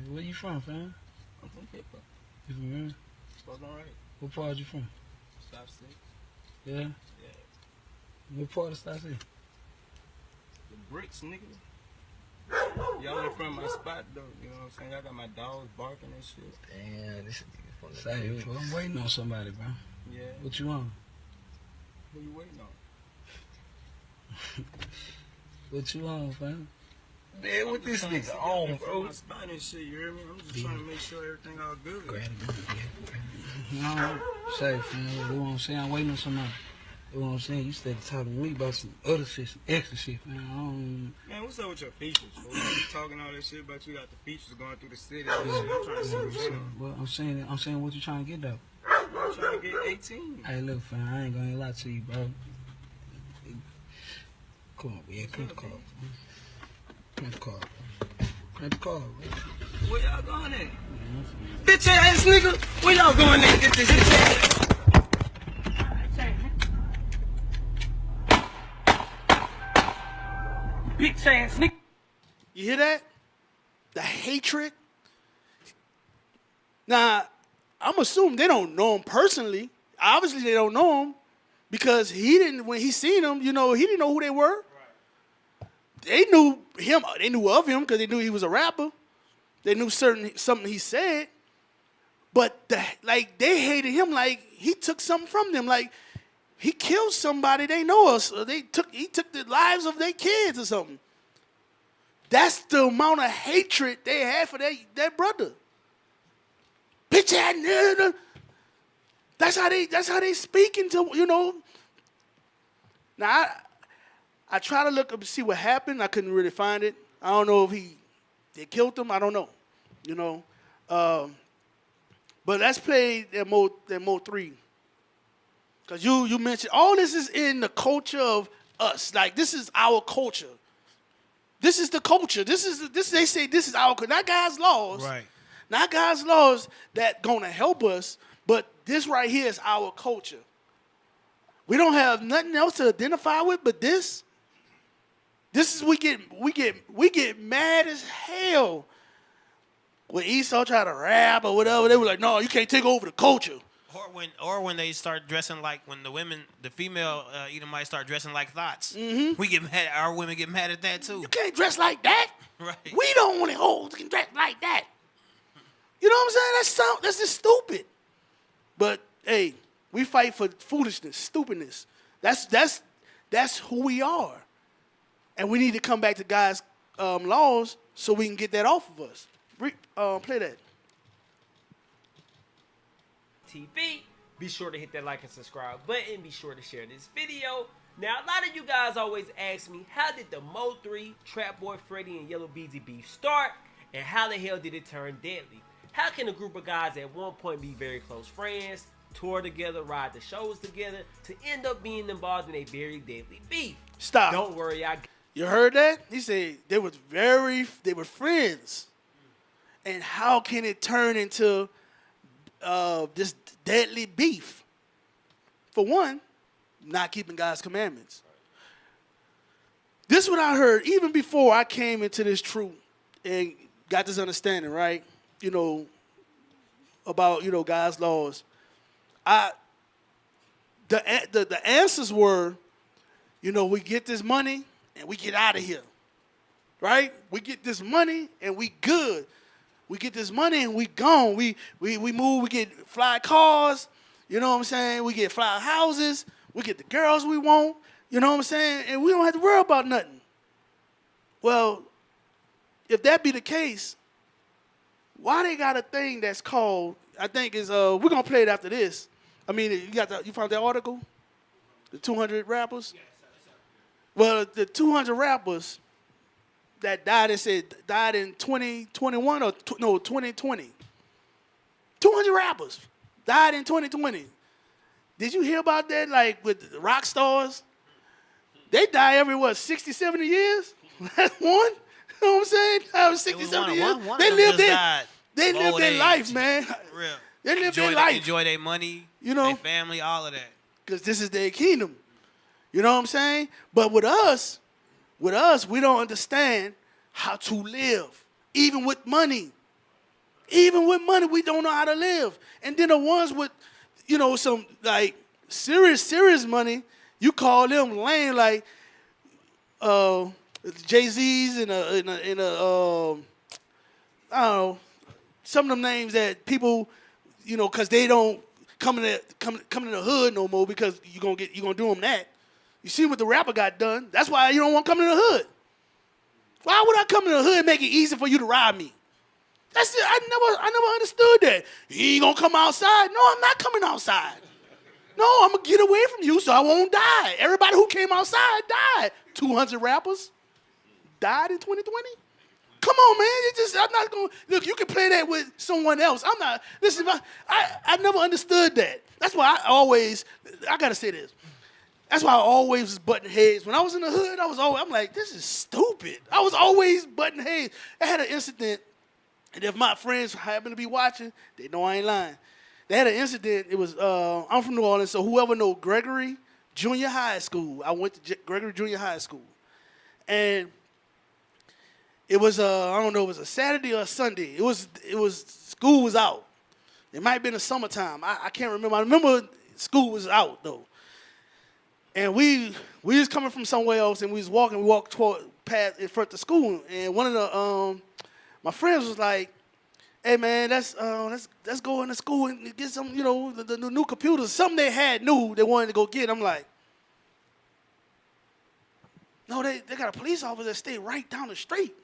Where you from, fam? I'm from hip-hop. You from here? Fuck all right. What part you from? South City. Yeah? Yeah. What part of South City? The bricks, nigga. Y'all ain't from my spot, though. You know what I'm saying? Y'all got my dogs barking and shit. Damn, this nigga from the Say, I'm waiting on somebody, bro. Yeah. What you on? Who you waiting on? What you on, fam? Man, what this nigga on, bro? My spot and shit, you hear me? I'm just trying to make sure everything all good. No, say, fam, you know what I'm saying? I'm waiting on somebody. You know what I'm saying? You started talking to me about some other shit, some extra shit, man. Man, what's up with your features? You keep talking all that shit about you got the features going through the city. And shit. I'm trying to see what's up. Well, I'm saying what you trying to get though. I'm trying to get 18. Hey, look, fam, I ain't gonna lie to you, bro. Come on, yeah, crank the car. Crank the car, bro. Crank the car, bro. Where y'all going at? Bitch ass nigga, where y'all going at? Get this shit. Bitch ass nigga. You hear that? The hatred. Now, I'm assuming they don't know him personally. Obviously, they don't know him because he didn't. When he seen them, he didn't know who they were. Right. They knew him. They knew of him because they knew he was a rapper. They knew something he said, but they hated him like he took something from them. Like he killed somebody they know us. Or he took the lives of their kids or something. That's the amount of hatred they had for their brother. Bitch ass nigga. That's how they speaking to. Now I try to look up to see what happened. I couldn't really find it. I don't know if they killed him. I don't know. But let's play that mode 3. Because you mentioned all this is in the culture of us. Like this is our culture. This is the culture. They say this is our culture. Not God's laws. Right. Not God's laws that gonna help us, but this right here is our culture. We don't have nothing else to identify with but this. This is we get mad as hell when Esau tried to rap or whatever. They were like, no, you can't take over the culture. Or when they start dressing like when the female Edomites start dressing like thoughts. Mm-hmm. We get mad. Our women get mad at that too. You can't dress like that. Right. We don't want hoes can dress like that. You know what I'm saying? That's just stupid. But hey, we fight for foolishness, stupidness. That's who we are. And we need to come back to God's laws so we can get that off of us. Play that. TV. Be sure to hit that like and subscribe button. Be sure to share this video. Now, a lot of you guys always ask me, how did the Mo 3, Trap Boy Freddy, and Yellow Beezy beef start? And how the hell did it turn deadly? How can a group of guys at one point be very close friends, tour together, ride the shows together, to end up being involved in a very deadly beef? Stop. Don't worry, You heard that? He said they were friends. And how can it turn into this deadly beef? For one, not keeping God's commandments. This is what I heard even before I came into this truth and got this understanding, right? About God's laws. The answers were, we get this money and we get out of here, right? We get this money and we good. We get this money and we gone. We move. We get fly cars. You know what I'm saying? We get fly houses. We get the girls we want. You know what I'm saying? And we don't have to worry about nothing. Well, if that be the case, why they got a thing that's called, I think is, we're going to play it after this. I mean, you found that article? The 200 rappers? Yes, sir. Well, the 200 rappers that died in 2021 or 2020. 200 rappers died in 2020. Did you hear about that? Like with the rock stars? They die every, 60, 70 years? That's one. You know what I'm saying? 60, 70 years. They live their life, man. Real. They live their life. Enjoy their money, their family, all of that. Because this is their kingdom. You know what I'm saying? But with us, we don't understand how to live. Even with money. Even with money, we don't know how to live. And then the ones with, some like serious money, you call them lame, like Jay-Z's and I don't know, some of them names that people, because they don't come in the hood no more because you're gonna do them that. You see what the rapper got done. That's why you don't want to come in the hood. Why would I come in the hood and make it easy for you to rob me? That's it. I never understood that. You ain't gonna come outside. No, I'm not coming outside. No, I'm going to get away from you so I won't die. Everybody who came outside died. 200 rappers died in 2020. Come on, man. I'm not going to, look, you can play that with someone else. I'm not, listen, I never understood that. That's why I got to say this. That's why I always was butting heads. When I was in the hood, I'm like, this is stupid. I was always butting heads. I had an incident, and if my friends happen to be watching, they know I ain't lying. They had an incident. It was, I'm from New Orleans, so whoever know Gregory Junior High School, I went to Gregory Junior High School. And it was, I don't know, it was a Saturday or a Sunday. It was, school was out. It might have been the summertime. I can't remember. I remember school was out, though. And we was coming from somewhere else, and we walked past in front of the school, and one of the my friends was like, "Hey man, let's go into school and get some, the new computers, something they had new they wanted to go get." I'm like, "No, they got a police officer that stay right down the street.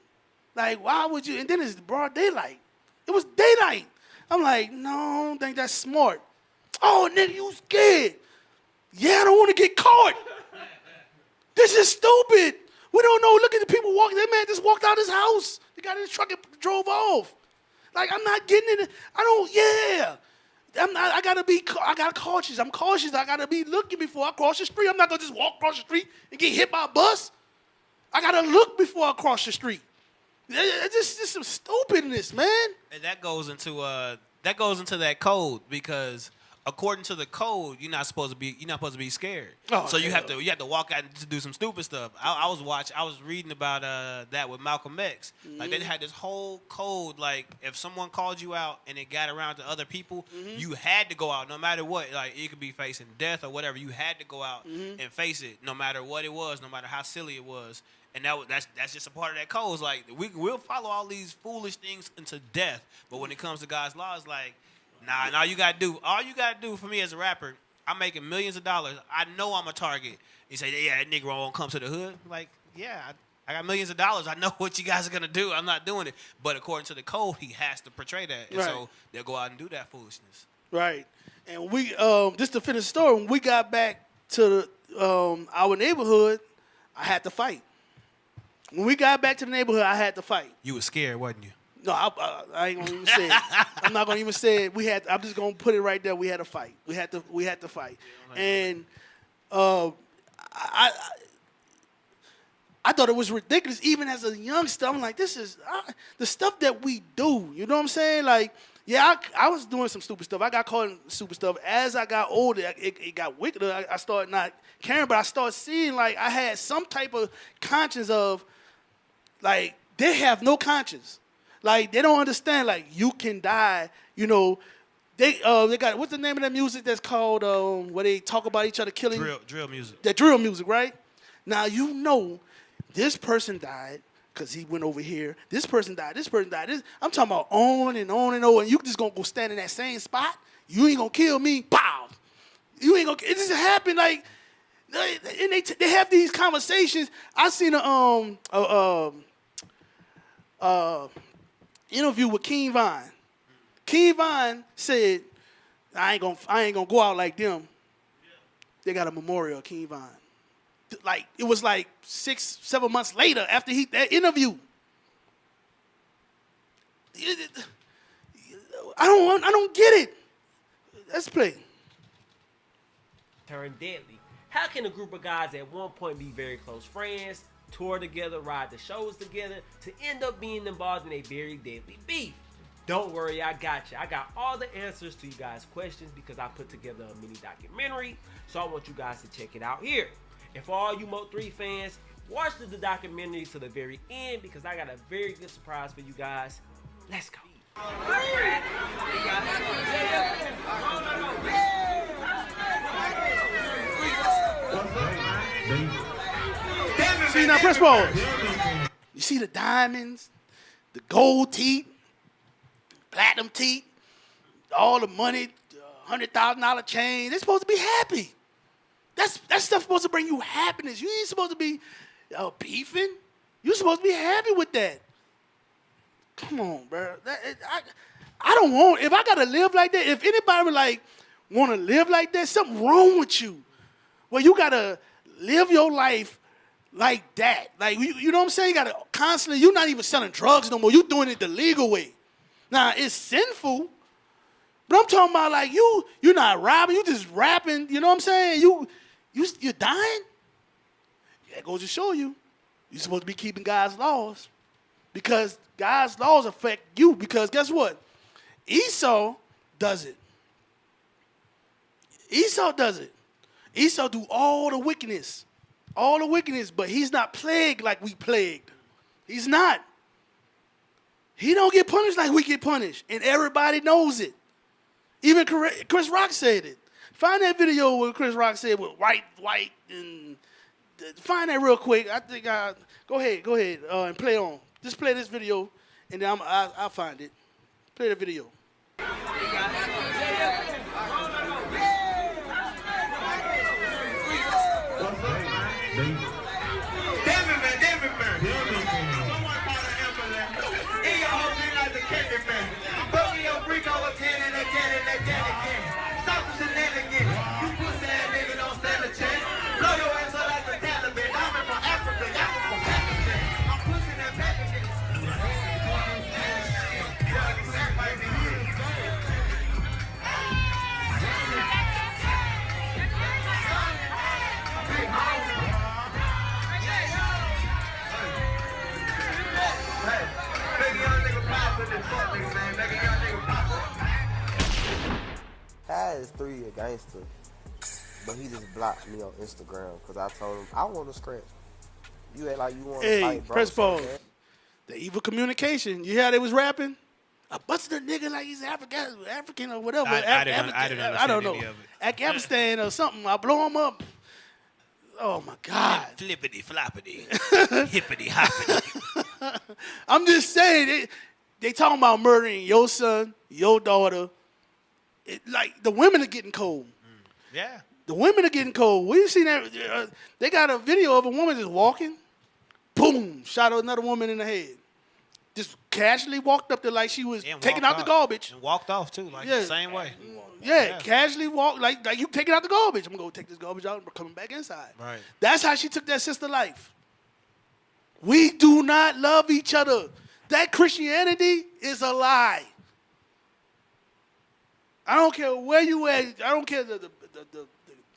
Like, why would you?" And then it's broad daylight. It was daylight. I'm like, "No, I don't think that's smart." "Oh, nigga, you scared?" "Yeah, I don't want to get caught. This is stupid. We don't know. Look at the people walking. That man just walked out his house. He got in his truck and drove off. Like, I'm not getting in it. I got cautious. I'm cautious. I got to be looking before I cross the street. I'm not going to just walk across the street and get hit by a bus. I got to look before I cross the street. It's just some stupidness, man." And that goes into that code, because according to the code, you're not supposed to be scared. Oh, so you have to walk out to do some stupid stuff. I was reading about that with Malcolm X. Mm-hmm. Like, they had this whole code. Like, if someone called you out and it got around to other people, mm-hmm. you had to go out no matter what. Like, you could be facing death or whatever. You had to go out mm-hmm. and face it, no matter what it was, no matter how silly it was. And that's just a part of that code. It's like, we'll follow all these foolish things into death, but when it comes to God's law, it's like, nah, all you gotta do for me as a rapper, I'm making millions of dollars. I know I'm a target. You say, "Yeah, that nigga won't come to the hood." Like, yeah, I got millions of dollars. I know what you guys are gonna do. I'm not doing it. But according to the code, he has to portray that. And so they'll go out and do that foolishness. Right. And we, just to finish the story, when we got back to our neighborhood, I had to fight. When we got back to the neighborhood, I had to fight. You was scared, wasn't you? No, I ain't gonna even say it. I'm not gonna even say it. I'm just gonna put it right there. We had to fight. We had to fight. And I thought it was ridiculous, even as a youngster. I'm like, this is the stuff that we do. You know what I'm saying? Like, yeah, I was doing some stupid stuff. I got caught in stupid stuff. As I got older, it got wickeder. I started not caring, but I started seeing, like, I had some type of conscience of, like, they have no conscience. Like, they don't understand, like, you can die, They got, what's the name of that music that's called, where they talk about each other killing? Drill music. That drill music, right? Now, this person died because he went over here. This person died. I'm talking about on and on and on. And you just going to go stand in that same spot? You ain't going to kill me? Pow! You ain't going to, it just happened, like, and they have these conversations. I seen interview with King Von. King Von said, I ain't gonna go out like them. They got a memorial of King Von. Like, it was like 6-7 months later after that interview. I don't get it. Let's play. Turn deadly. How can a group of guys at one point be very close friends, tour together, ride the shows together, to end up being involved in a very deadly beef? Don't worry, I got you. I got all the answers to you guys' questions because I put together a mini documentary, so I want you guys to check it out here. And for all you Mo3 fans, watch the documentary to the very end because I got a very good surprise for you guys. Let's go. See, now press pause. You see the diamonds, the gold teeth, platinum teeth, all the money, $100,000 chain. They're supposed to be happy. That stuff's supposed to bring you happiness. You ain't supposed to be beefing. You're supposed to be happy with that. Come on, bro. I don't want, if I got to live like that, if anybody was like, want to live like that, something wrong with you. Well, you got to live your life like that. Like, you know what I'm saying? You got to constantly, you're not even selling drugs no more. You're doing it the legal way. Now, it's sinful, but I'm talking about like you're not robbing, you just rapping, you know what I'm saying? You're dying? That goes to show you, you're supposed to be keeping God's laws because God's laws affect you because guess what? Esau does it. Esau does it. Esau do all the wickedness, but he's not plagued like we plagued. He's not. He don't get punished like we get punished, and everybody knows it. Even Chris Rock said it. Find that video where Chris Rock said with white, and find that real quick. I think go ahead, and play on. Just play this video, and then I'll find it. Play the video. Is 3 a gangster, but he just blocked me on Instagram because I told him I want to scratch. You act like you want to fight, bro. Press pause. The evil communication. You hear how they was rapping? I busted a nigga like he's African or whatever. I don't know. Afghanistan or something. I blow him up. Oh my God. Flippity floppity. Hippity hoppity. I'm just saying, they talking about murdering your son, your daughter. Like, the women are getting cold. Yeah. The women are getting cold. We've seen that. They got a video of a woman just walking. Boom. Shot another woman in the head. Just casually walked up there like she was taking out the garbage. And walked off, too, like the same way. Yeah, casually walked, like you taking out the garbage. I'm going to go take this garbage out and we're coming back inside. Right. That's how she took that sister life. We do not love each other. That Christianity is a lie. I don't care where you at. I don't care the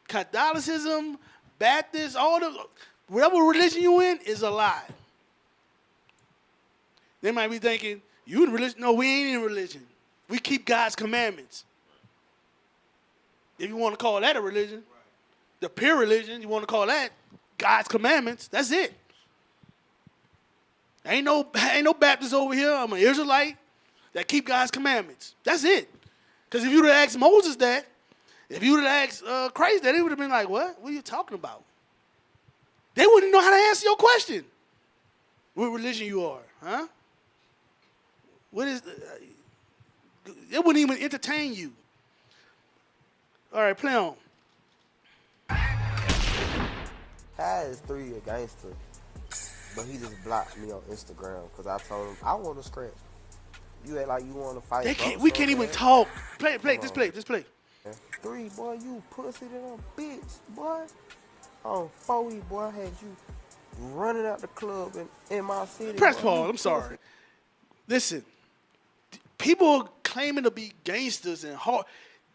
Catholicism, Baptist, whatever religion you in is a lie. They might be thinking, you in religion? No, we ain't in religion. We keep God's commandments. If you want to call that a religion, the pure religion, you want to call that God's commandments, that's it. Ain't no Baptist over here. I'm an Israelite that keep God's commandments. That's it. Because if you would have asked Moses that, if you would have asked Christ that, they would have been like, what? What are you talking about? They wouldn't know how to answer your question. What religion you are, huh? What is... they wouldn't even entertain you. All right, play on. How is 3 a gangster, but he just blocked me on Instagram because I told him I want to scratch. You act like you want to fight. We can't even talk. Play, just play. 3, boy, you pussy little bitch, boy. On 4, boy, I had you running out the club in my city. Press pause, I'm sorry. Listen, people claiming to be gangsters and hard.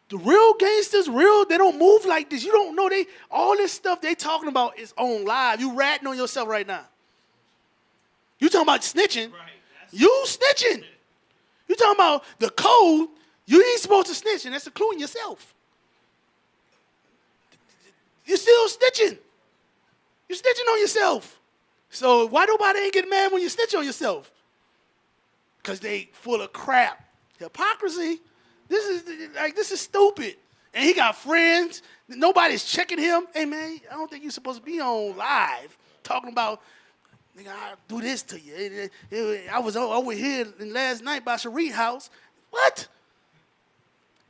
The real gangsters, they don't move like this. You don't know all this stuff they talking about is on live. You ratting on yourself right now. You talking about snitching. Right. You snitching. You talking about the code. You ain't supposed to snitch, and that's including yourself. You still snitching. You snitching on yourself. So why nobody ain't getting mad when you snitch on yourself? Because they full of crap. Hypocrisy. This is stupid. And he got friends. Nobody's checking him. Hey, man, I don't think you're supposed to be on live talking about, nigga, I'll do this to you. I was over here last night by Cherie house. What?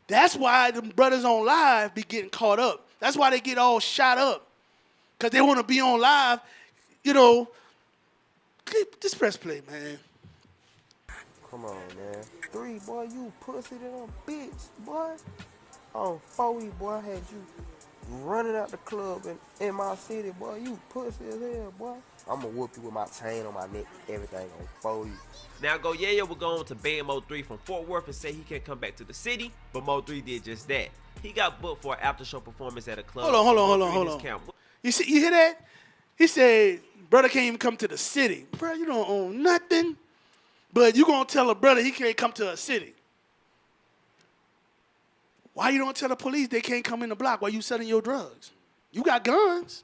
That's why the brothers on live be getting caught up. That's why they get all shot up. Because they want to be on live, Just press play, man. Come on, man. 3, boy, you pussy little bitch, boy. On 4 weeks, boy, I had you running out the club in my city, boy. You pussy as hell, boy. I'm gonna whoop you with my chain on my neck, everything on 4 weeks. Now, Goyea will go on to ban Mo3 from Fort Worth and say he can't come back to the city, but Mo3 did just that. He got booked for an after-show performance at a club. Hold on. You see, you hear that? He said, brother can't even come to the city. Bro, you don't own nothing, but you gonna tell a brother he can't come to a city. Why you don't tell the police they can't come in the block while you selling your drugs? You got guns.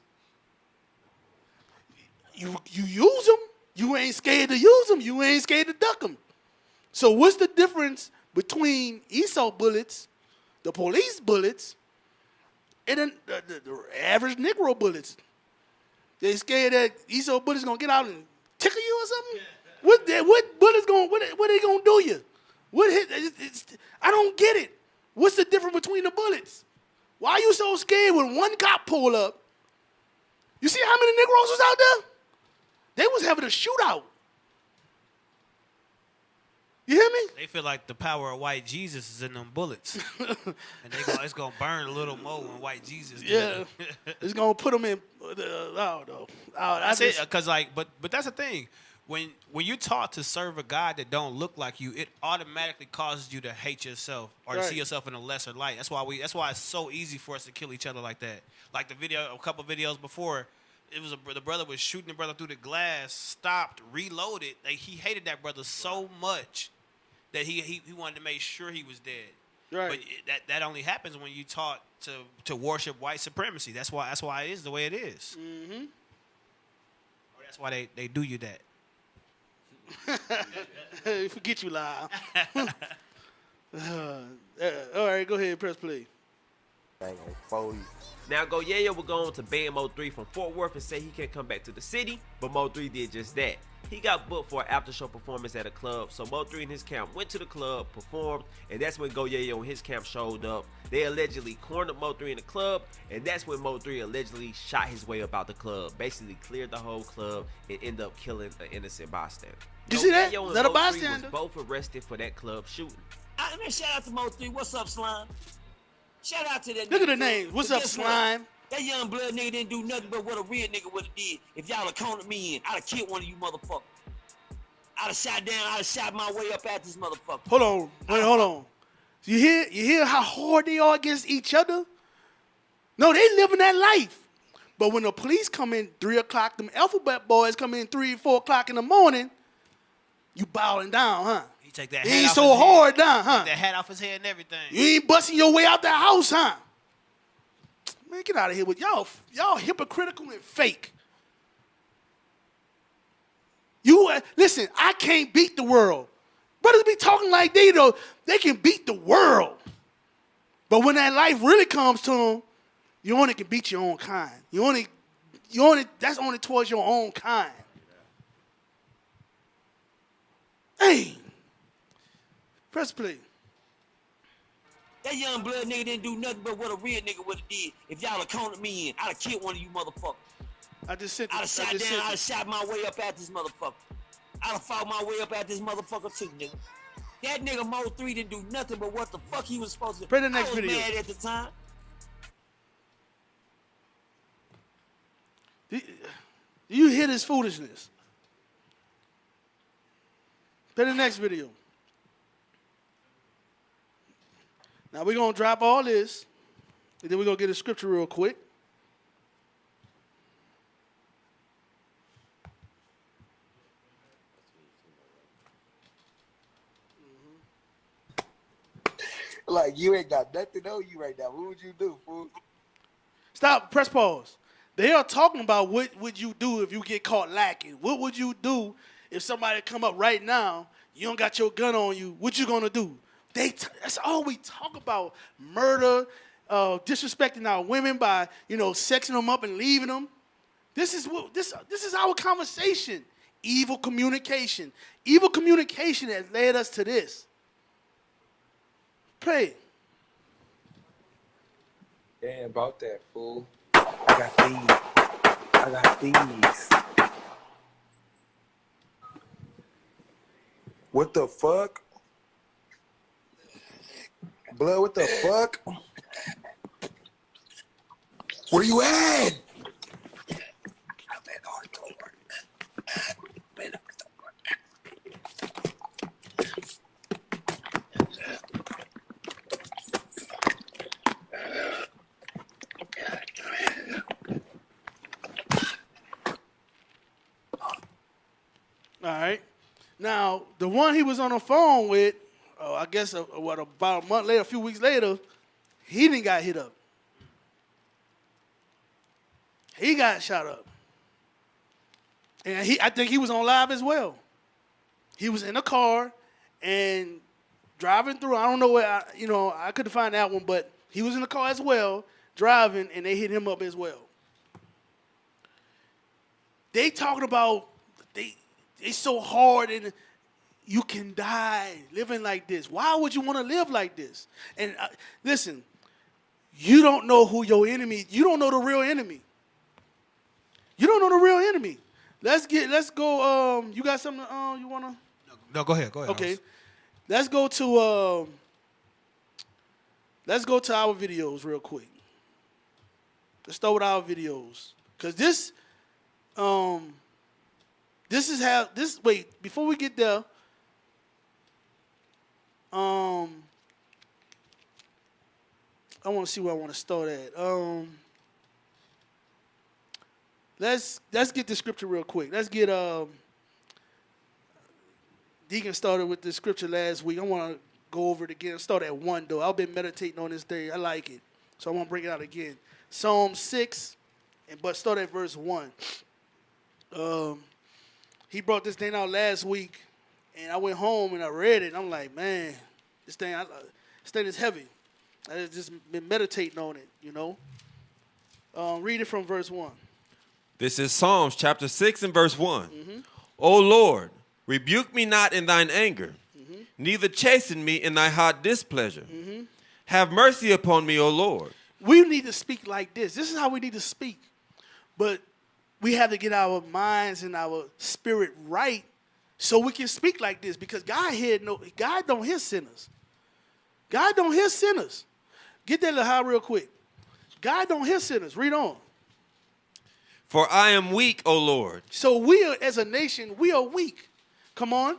You use them. You ain't scared to use them. You ain't scared to duck them. So what's the difference between ESO bullets, the police bullets, and then the average Negro bullets? They scared that ESO bullets gonna get out and tickle you or something? What bullets gonna what they gonna do you? What hit? I don't get it. What's the difference between the bullets? Why are you so scared when one cop pull up? You see how many Negroes was out there? They was having a shootout. You hear me? They feel like the power of white Jesus is in them bullets. And it's going to burn a little more when white Jesus do it. It's going to put them in, I don't know. That's it, because but that's the thing. When you're taught to serve a God that don't look like you, it automatically causes you to hate yourself or to see yourself in a lesser light. That's why it's so easy for us to kill each other like that. Like a couple videos before, it was the brother was shooting the brother through the glass, stopped, reloaded. Like, he hated that brother so much that he wanted to make sure he was dead. Right. But that only happens when you taught to worship white supremacy. That's why it is the way it is. Mm-hmm. Or that's why they do you that. Forget you, live. All right, go ahead, press play. Now, Goyea will go on to ban Mo3 from Fort Worth and say he can't come back to the city, but Mo3 did just that. He got booked for an after-show performance at a club, so Mo3 and his camp went to the club, performed, and that's when Goyea and his camp showed up. They allegedly cornered Mo3 in the club, and that's when Mo3 allegedly shot his way up out the club, basically cleared the whole club, and ended up killing an innocent bystander. You see that? Goyea Is that a and Mo3 bystander? was both arrested for that club shooting. Man, shout out to Mo3. What's up, Slime? Shout out to that. Look at nigga, the names. What's up, Slime? That young blood nigga didn't do nothing but what a real nigga would have did. If y'all had cornered me in, I'd have killed one of you motherfuckers. I'd have shot down. I'd have shot my way up at this motherfucker. Hold on. Wait, hold on. You hear how hard they are against each other? No, they living that life. But when the police come in 3 o'clock, them alphabet boys come in 3, 4 o'clock in the morning, you bowing down, huh? He take that He hat ain't off so his hard head. down, huh? Take that hat off his head and everything. You ain't busting your way out that house, huh? Man, get out of here with y'all. Y'all hypocritical and fake. Listen, I can't beat the world. Brothers be talking like they can beat the world. But when that life really comes to them, you only can beat your own kind. That's only towards your own kind. Hey, press play. That young blood nigga didn't do nothing but what a real nigga would have did. If y'all had cornered me in, I'd have killed one of you motherfuckers. I just said I'd have shot down. I'd have shot my way up at this motherfucker. I'd have fought my way up at this motherfucker too, nigga. That nigga Mo3 didn't do nothing but what the fuck he was supposed to do. Play the next I was video. mad at the time. Do you hear this foolishness? Play the next video. Now we're going to drop all this, and then we're going to get a scripture real quick. Like, you ain't got nothing on you right now. What would you do, fool? Stop, press pause. They are talking about what would you do if you get caught lacking. What would you do if somebody come up right now, you don't got your gun on you, what you gonna do? That's all we talk about. Murder, disrespecting our women by, sexing them up and leaving them. This is our conversation. Evil communication. Evil communication has led us to this. Play it. Damn about that, fool. I got these. What the fuck? Blood, what the fuck? Where you at? All right. Now, the one he was on the phone with, I guess about a month later, a few weeks later, he didn't got hit up. He got shot up. And I think he was on live as well. He was in a car and driving through. I don't know where, I couldn't find that one, but he was in the car as well, driving, and they hit him up as well. They talking about, they so hard and you can die living like this. Why would you want to live like this? And listen, you don't know who your enemy, you don't know the real enemy. You don't know the real enemy. Let's go, you got something you want to? No, go ahead. Okay. House. Let's go to our videos real quick. Let's start with our videos. Because this is how, wait, before we get there, I want to see where I want to start at. Let's get the scripture real quick. Let's get Deacon started with the scripture last week. I want to go over it again. Start at 1 though. I've been meditating on this day. I like it, so I want to bring it out again. Psalm 6, but start at verse 1. He brought this thing out last week, and I went home and I read it. And I'm like, man, this thing is heavy. I just been meditating on it, Read it from verse 1. This is Psalms chapter 6 and verse 1. Mm-hmm. O Lord, rebuke me not in thine anger, neither chasten me in thy hot displeasure. Mm-hmm. Have mercy upon me, O Lord. We need to speak like this. This is how we need to speak. But we have to get our minds and our spirit right so we can speak like this, because God don't hear sinners. God don't hear sinners. Get that little high real quick. God don't hear sinners. Read on. For I am weak, O Lord. So we are, as a nation, we are weak. Come on.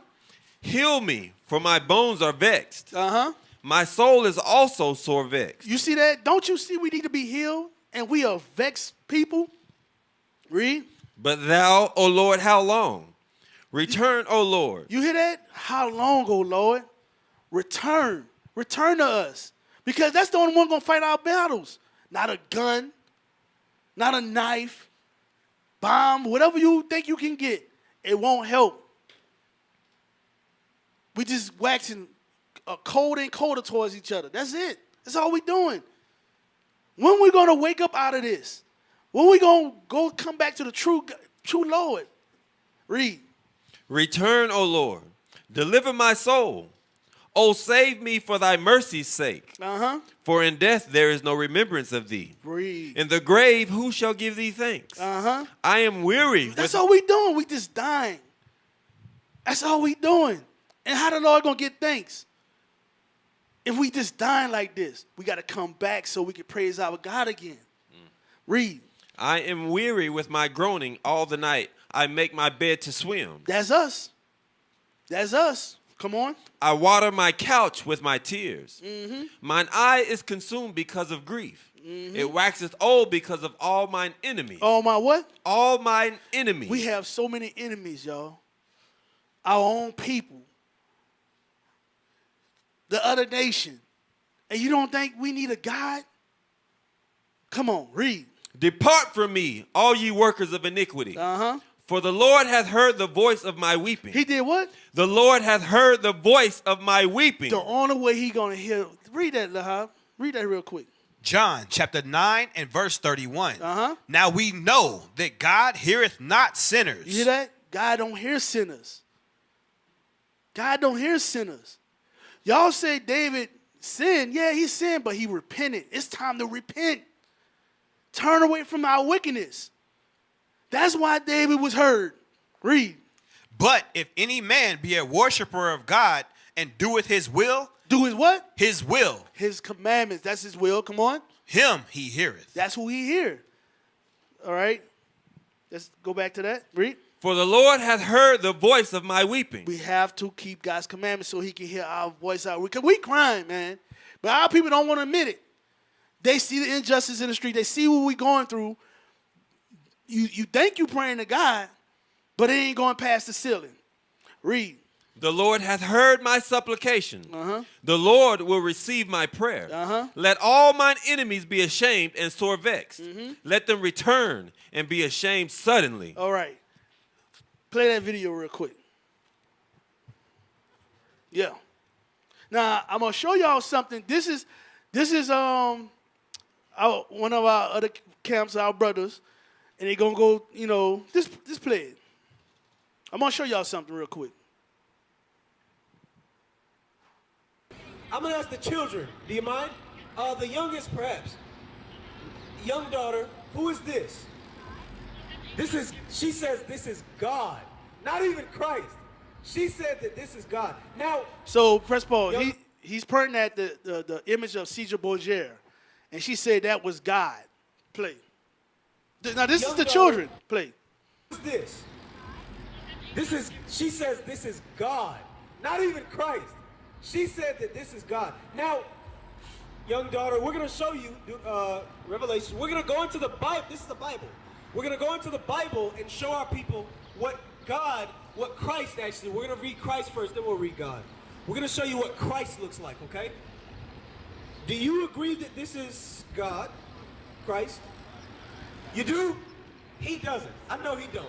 Heal me, for my bones are vexed. Uh-huh. My soul is also sore vexed. You see that? Don't you see we need to be healed and we are vexed people? Read. But thou, O Lord, how long? Return, O Lord. You hear that? How long, O Lord? Return. Return to us. Because that's the only one going to fight our battles. Not a gun, not a knife, bomb, whatever you think you can get. It won't help. We just waxing colder and colder towards each other. That's it. That's all we doing. When we going to wake up out of this? When we going to come back to the true Lord? Read. Return, O Lord. Deliver my soul. O save me for thy mercy's sake. Uh-huh. For in death there is no remembrance of thee. Breathe. In the grave, who shall give thee thanks? Uh-huh. I am weary. That's all we doing. We just dying. That's all we doing. And how the Lord gonna get thanks? If we just dying like this, we got to come back so we can praise our God again. Read. I am weary with my groaning all the night. I make my bed to swim. That's us. That's us. Come on. I water my couch with my tears. Mm-hmm. Mine eye is consumed because of grief. Mm-hmm. It waxeth old because of all mine enemies. All my what? All mine enemies. We have so many enemies, y'all. Our own people. The other nation. And you don't think we need a God? Come on, read. Depart from me, all ye workers of iniquity. Uh-huh. For the Lord hath heard the voice of my weeping. He did what? The Lord hath heard the voice of my weeping. The only way he going to hear. Read that, Lahab. Read that real quick. John chapter 9 and verse 31. Uh-huh. Now we know that God heareth not sinners. You hear that? God don't hear sinners. God don't hear sinners. Y'all say David sinned. Yeah, he sinned, but he repented. It's time to repent. Turn away from our wickedness. That's why David was heard. Read. But if any man be a worshiper of God and doeth his will. Do his what? His will. His commandments. That's his will. Come on. Him he heareth. That's who he hear. All right. Let's go back to that. Read. For the Lord hath heard the voice of my weeping. We have to keep God's commandments so he can hear our voice out. Because we crying, man. But our people don't want to admit it. They see the injustice in the street. They see what we going through. You think you praying to God, but it ain't going past the ceiling. Read. The Lord hath heard my supplication. The Lord will receive my prayer. Let all mine enemies be ashamed and sore vexed. Let them return and be ashamed suddenly. All right. Play that video real quick. Yeah. Now, I'm going to show y'all something. This is one of our other camps, our brothers, and they're going to go, you know, just play it. I'm going to show y'all something real quick. I'm going to ask the children, do you mind? The youngest, perhaps. Young daughter, who is this? She says this is God, not even Christ. She said that this is God. Now, so press pause. He's pointing at the image of Caesar Borgia, and she said that was God. Play. Now this is the children. Play. Who is this? She says this is God, not even Christ. She said that this is God. Now, young daughter, we're going to show you Revelation. We're going to go into the Bible. This is the Bible. We're going to go into the Bible and show our people what Christ actually, we're going to read Christ first, then we'll read God. We're going to show you what Christ looks like, okay? Do you agree that this is God, Christ? You do? He doesn't. I know he don't.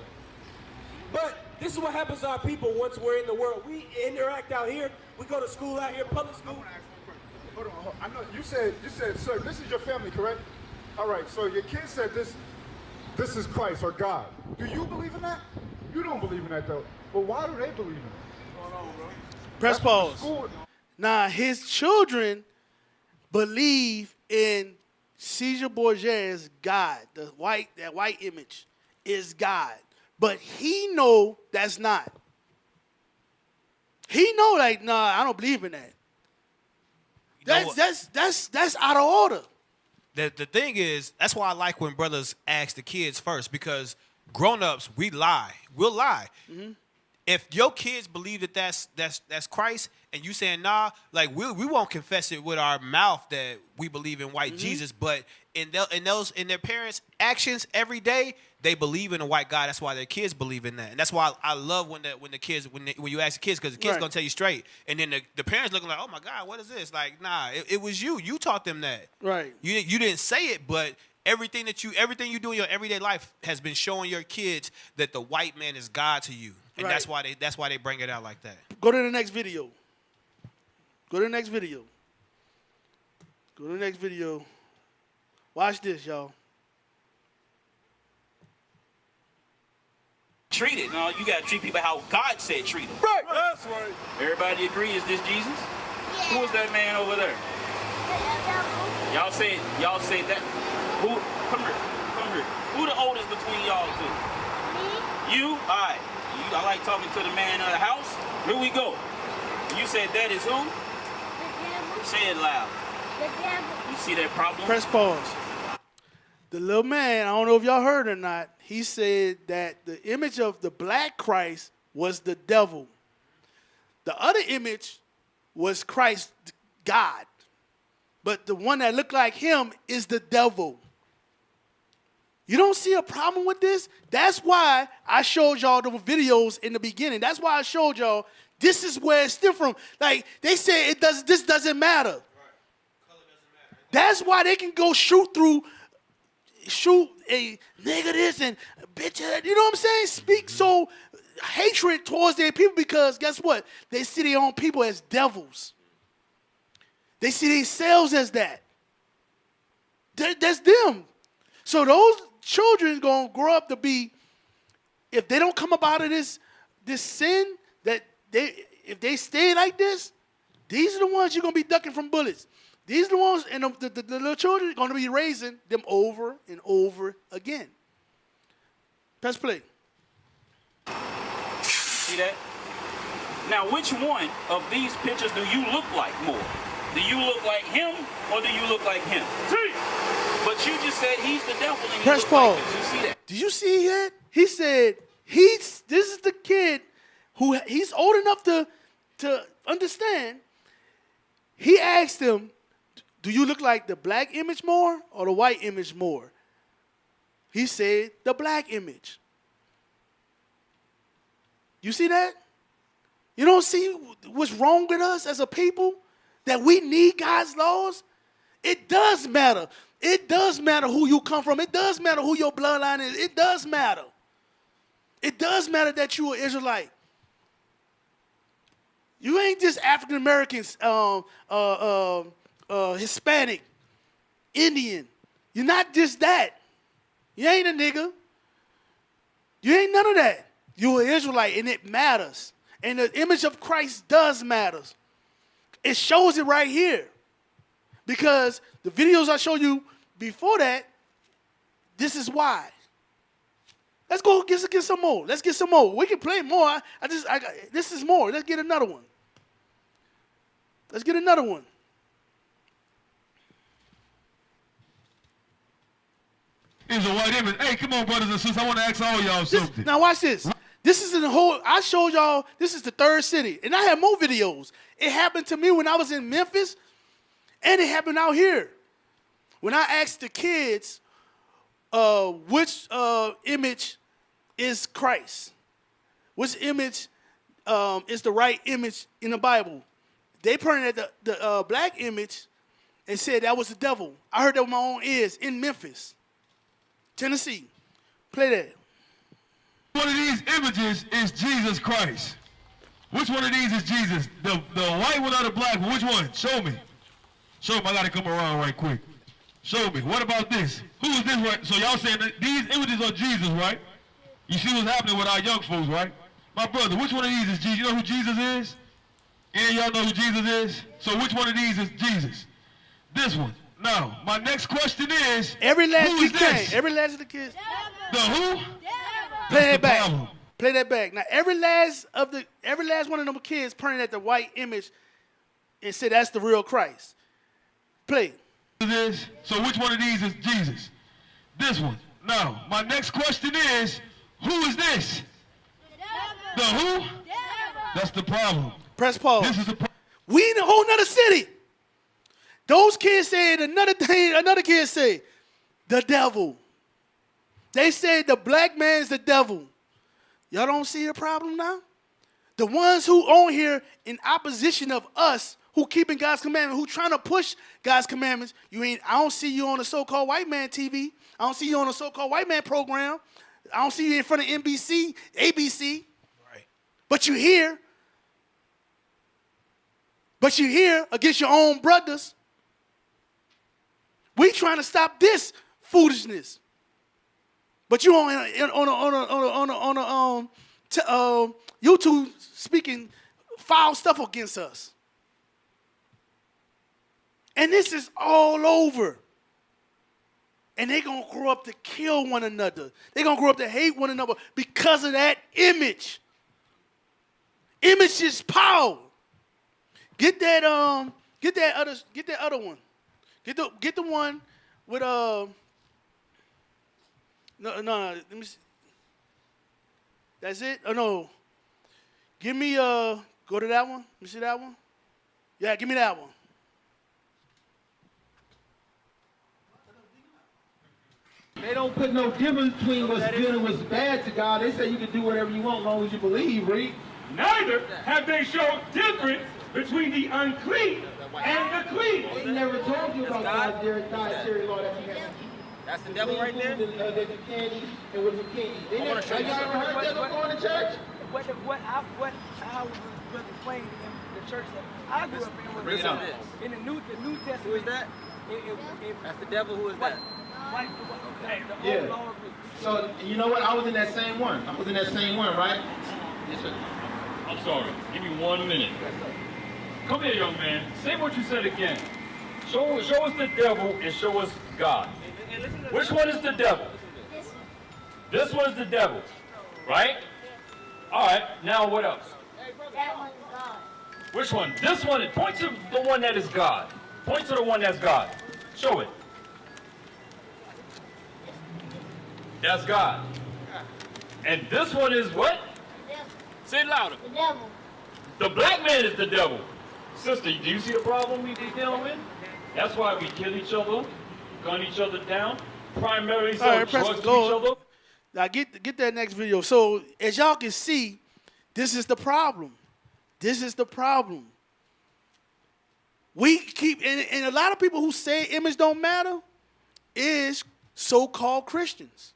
But this is what happens to our people once we're in the world. We interact out here. We go to school out here, public school. Hold on. I know you said, sir, this is your family, correct? All right, so your kid said this is Christ or God. Do you believe in that? You don't believe in that, though. But why do they believe in it? What's going on, bro? Press pause. Now, his children believe in Caesar Borgia as God. That white image is God. But he know that's not. He know, like, nah, I don't believe in that. That's out of order. The thing is, that's why I like when brothers ask the kids first, because grown-ups, we lie. We'll lie. If your kids believe that that's Christ, and you saying nah, like we won't confess it with our mouth that we believe in white Jesus, but in their parents' actions every day, they believe in a white God. That's why their kids believe in that, and that's why I love when you ask the kids, because the kids gonna tell you straight, and then the parents looking like, oh my God, what is this? Like, nah, it was you. You taught them that. Right. You didn't say it, but everything you do in your everyday life has been showing your kids that the white man is God to you, and that's why they bring it out like that. Go to the next video. Watch this, y'all. Treat it. No, you gotta treat people how God said treat them. Right. That's right. Everybody agree? Is this Jesus? Yeah. Who is that man over there? Y'all say that. Who? Come here. Who the oldest between y'all two? Me. You? All right. I like talking to the man of the house. Here we go. You said that is who? The devil. Say it loud. The devil. You see that problem? Press pause. The little man, I don't know if y'all heard or not, he said that the image of the black Christ was the devil. The other image was Christ, God. But the one that looked like him is the devil. You don't see a problem with this? That's why I showed y'all the videos in the beginning. That's why I showed y'all this is where it's different. Like, they say this doesn't matter. Right. Color doesn't matter. That's why they can go shoot a nigga this and bitch, you know what I'm saying? Speak so hatred towards their people, because guess what? They see their own people as devils. They see themselves as that. That's them. So those children gonna grow up to be, if they don't come up out of this sin, that if they stay like this, these are the ones you're gonna be ducking from bullets. These are the ones, and the little children are going to be raising them over and over again. Press play. See that? Now, which one of these pictures do you look like more? Do you look like him, or do you look like him? See? But you just said he's the devil and he Press looks like pause. him. Did you see that? Did you see that? He said this is the kid who he's old enough to understand. He asked him, do you look like the black image more or the white image more? He said the black image. You see that? You don't see what's wrong with us as a people? That we need God's laws? It does matter. It does matter who you come from. It does matter who your bloodline is. It does matter. It does matter that you are Israelite. You ain't just African Americans, Hispanic, Indian. You're not just that. You ain't a nigga. You ain't none of that. You're an Israelite, and it matters. And the image of Christ does matter. It shows it right here. Because the videos I showed you before that, this is why. Let's go get some more. Let's get some more. We can play more. This is more. Let's get another one. Let's get another one. Here's a white image. Hey, come on, brothers and sisters. I want to ask all y'all something. Now watch this. This is in the whole, I showed y'all, this is the third city. And I have more videos. It happened to me when I was in Memphis, and it happened out here. When I asked the kids which image is Christ, which image is the right image in the Bible, they pointed at the black image and said that was the devil. I heard that with my own ears in Memphis, Tennessee. Play that. One of these images is Jesus Christ. Which one of these is Jesus? The white one or the black one? Which one? Show me. Show me. I got to come around right quick. Show me. What about this? Who is this right? So y'all saying that these images are Jesus, right? You see what's happening with our young folks, right? My brother, which one of these is Jesus? You know who Jesus is? Any of y'all know who Jesus is? So which one of these is Jesus? This one. Now, my next question is, every last who is this? Every last of the kids. The who? Play that back. Play that back. Now, every last one of them kids pointed at the white image and said that's the real Christ. Play. So which one of these is Jesus? This one. Now, my next question is, who is this? The who? That's the problem. Press pause. This is the problem. We in a whole nother city. Those kids said another thing, another kid said, the devil. They said the black man's the devil. Y'all don't see the problem now? The ones who on here in opposition of us, who keeping God's commandments, who trying to push God's commandments, I don't see you on the so-called white man TV. I don't see you on the so-called white man program. I don't see you in front of NBC, ABC. Right. But you're here. But you're here against your own brothers. We trying to stop this foolishness. But you on YouTube speaking foul stuff against us. And this is all over. And they're going to grow up to kill one another. They're going to grow up to hate one another because of that image. Image is power. Get that other one. Get the one with no, let me see. That's it? Oh no. Give me go to that one. Let me see that one. Yeah, give me that one. They don't put no difference between what's good and what's bad to God. They say you can do whatever you want as long as you believe, Reed. Neither have they shown difference between the unclean and the clean. They never told you about God's dietary law that you have to keep. That's the devil right there? That you can't eat and what you can't eat. Have you ever heard that before in the church? What I was explaining in the church that I grew up in was in the New Testament. Who is that? That's the devil. Who is that? Yeah. So, you know what? I was in that same one. Right? Yes, sir. I'm sorry. Give me 1 minute. Come here, young man. Say what you said again. Show us the devil and show us God. Which one is the devil? This one is the devil, right? All right. Now what else? That one's God. Which one? This one. Point to the one that is God. Point to the one that's God. Show it. That's God. And this one is what? Say it louder. The devil. The black man is the devil. Sister, do you see the problem we dealing with? That's why we kill each other, gun each other down, primarily sell drugs to each other. Now get that next video. So as y'all can see, this is the problem. This is the problem. We keep, and a lot of people who say image don't matter is so-called Christians.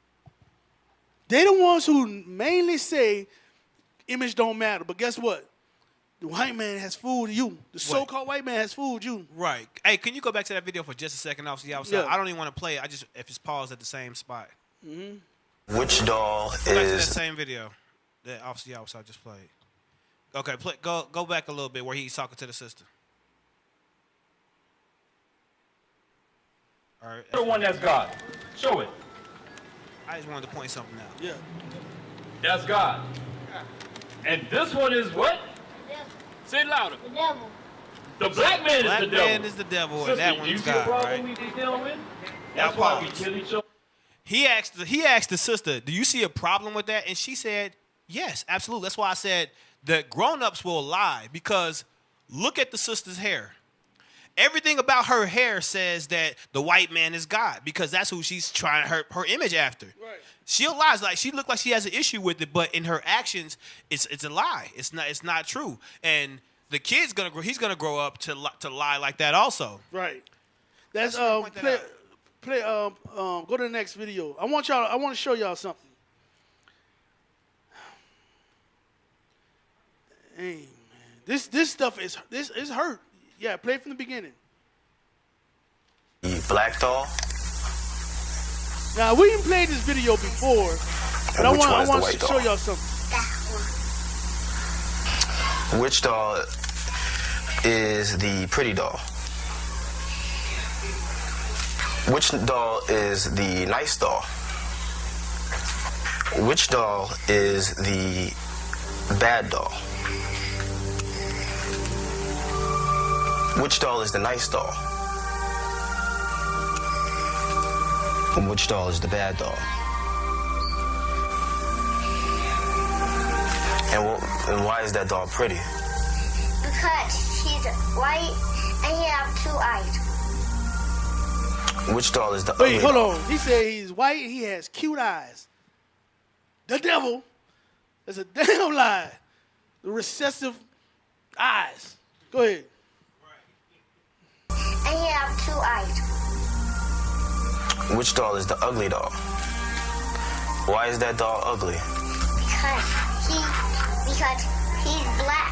They the ones who mainly say image don't matter. But guess what? The white man has fooled you. The so-called white man has fooled you. Right. Hey, can you go back to that video for just a second, Officer Yawasab? Yeah. I don't even want to play it. I just, if it's paused at the same spot. Mm-hmm. Which doll Go back to that is same video that Officer Yawasab just played. Okay, go back a little bit where he's talking to the sister. All right. The one that's God. Show it. I just wanted to point something out. Yeah. That's God. And this one is what? Say it louder. The devil. The black man is the devil. Black man is the devil, and Sister, that do one's you see God, the problem right? we dealing with? Now That's why we pause. kill each other. He asked the sister, "Do you see a problem with that?" And she said, "Yes, absolutely." That's why I said the grown-ups will lie, because look at the sister's hair. Everything about her hair says that the white man is God, because that's who she's trying her image after. Right. She'll lie. Like, she look like she has an issue with it, but in her actions, it's a lie. It's not true. And the kid's he's gonna grow up to lie like that also. Right. That's go to the next video. I want to show y'all something. Hey man, this stuff is hurt. Yeah, play it from the beginning. the black doll? Now we didn't play this video before, but I which one is the want white to show doll? y'all something. Which doll is the pretty doll? Which doll is the nice doll? Which doll is the bad doll? Which doll is the nice doll? And which doll is the bad doll? And why is that doll pretty? Because he's white and he has 2 eyes. Which doll is the ugly Wait, hold doll? on. He said he's white and he has cute eyes. The devil. That's a damn lie. The recessive eyes. Go ahead. And he has 2 eyes. Which doll is the ugly doll? Why is that doll ugly? Because he's black.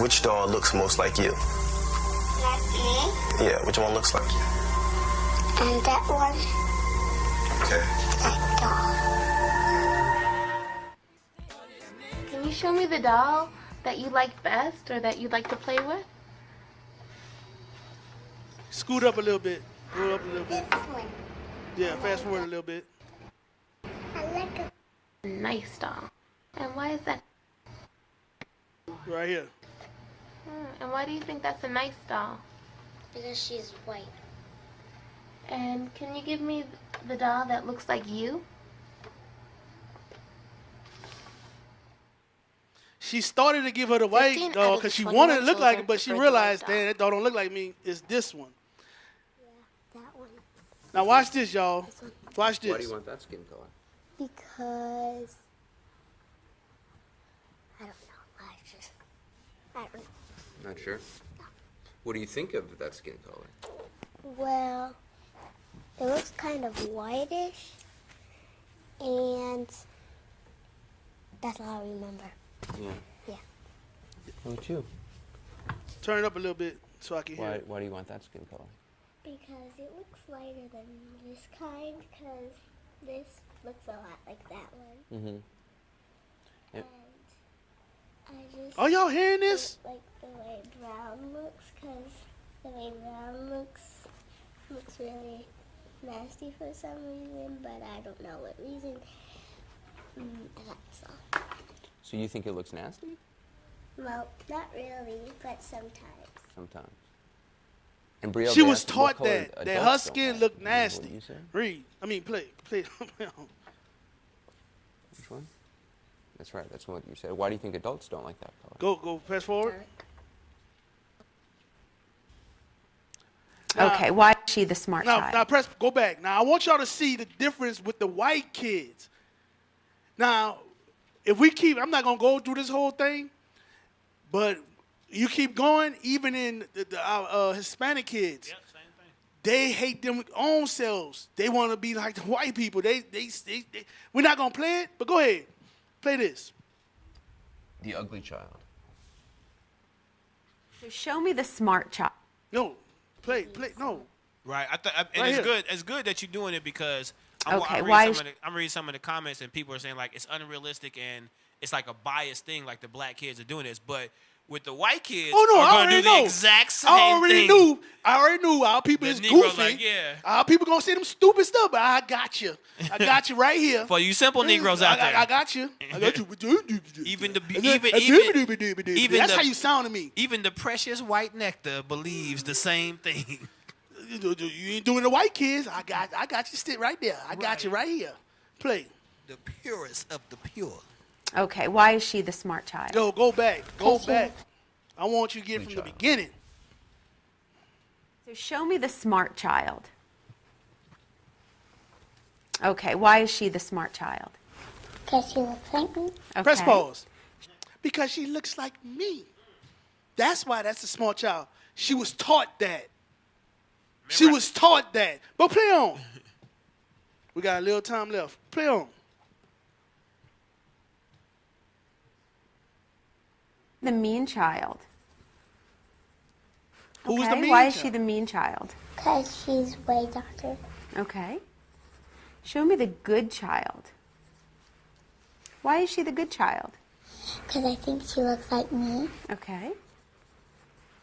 Which doll looks most like you? Like me. Yeah, which one looks like you? And that one. Okay. Can you show me the doll that you like best or that you'd like to play with? Scoot up a little bit. Go up a little bit. Yeah, fast forward a little bit. I like a nice doll. And why is that? Right here. And why do you think that's a nice doll? Because she's white. And can you give me the doll that looks like you? She started to give her the white doll because she wanted it to look like it, but she realized, damn, that doll don't look like me. It's this one. That one. Now watch this, y'all. Watch this. Why do you want that skin color? Because I don't know. I don't know. Not sure. What do you think of that skin color? Well, it looks kind of whitish, and that's all I remember. Yeah. Yeah. How about you? Turn it up a little bit so I can hear it. Why do you want that skin color? Because it looks lighter than this kind, because this looks a lot like that one. Mm-hmm. Yep. I just Are y'all hearing this? like the way brown looks, because the way brown looks really nasty for some reason, but I don't know what reason. That's all. So you think it looks nasty? Well, not really, but sometimes. Sometimes. And Brielle, She they was asked what taught color that her adults don't skin like. looked What nasty. do you say? Read. I mean, play. Which one? That's right. That's what you said. Why do you think adults don't like that color? Go, press forward. Okay, why is she the smart child? Now press, go back. Now I want y'all to see the difference with the white kids. Now, if we keep, I'm not gonna go through this whole thing, but you keep going, even in our Hispanic kids, they hate them own selves. They want to be like the white people. They we're not gonna play it, but go ahead, play this. The ugly child. So show me the smart child. No, play, no. Right. And Right it's here. good. It's good that you're doing it because Okay, I'm reading some of the comments and people are saying like it's unrealistic and it's like a biased thing, like the black kids are doing this, but with the white kids, Oh no, are I going to already do the know. exact same I already thing. knew our people The is Negro goofy. like, yeah. Our people gonna say them stupid stuff, but I got you. I got you right here. For you simple Negroes out there. I got you. I got you. Even the That's how you sound to me. Even the precious white nectar believes the same thing. You ain't doing the white kids. I got you sit right there. I got you right here. Play. The purest of the pure. Okay, why is she the smart child? Go back. Go back. I want you to get it from the beginning. So show me the smart child. Okay, why is she the smart child? Because she looks like me. Okay. Press pause. Because she looks like me. That's why that's a smart child. She was taught that. She was taught that. But play on. We got a little time left. Play on. The mean child. Who's Okay, the mean why is child? she the mean child? Because she's way darker. Okay. Show me the good child. Why is she the good child? Because I think she looks like me. Okay.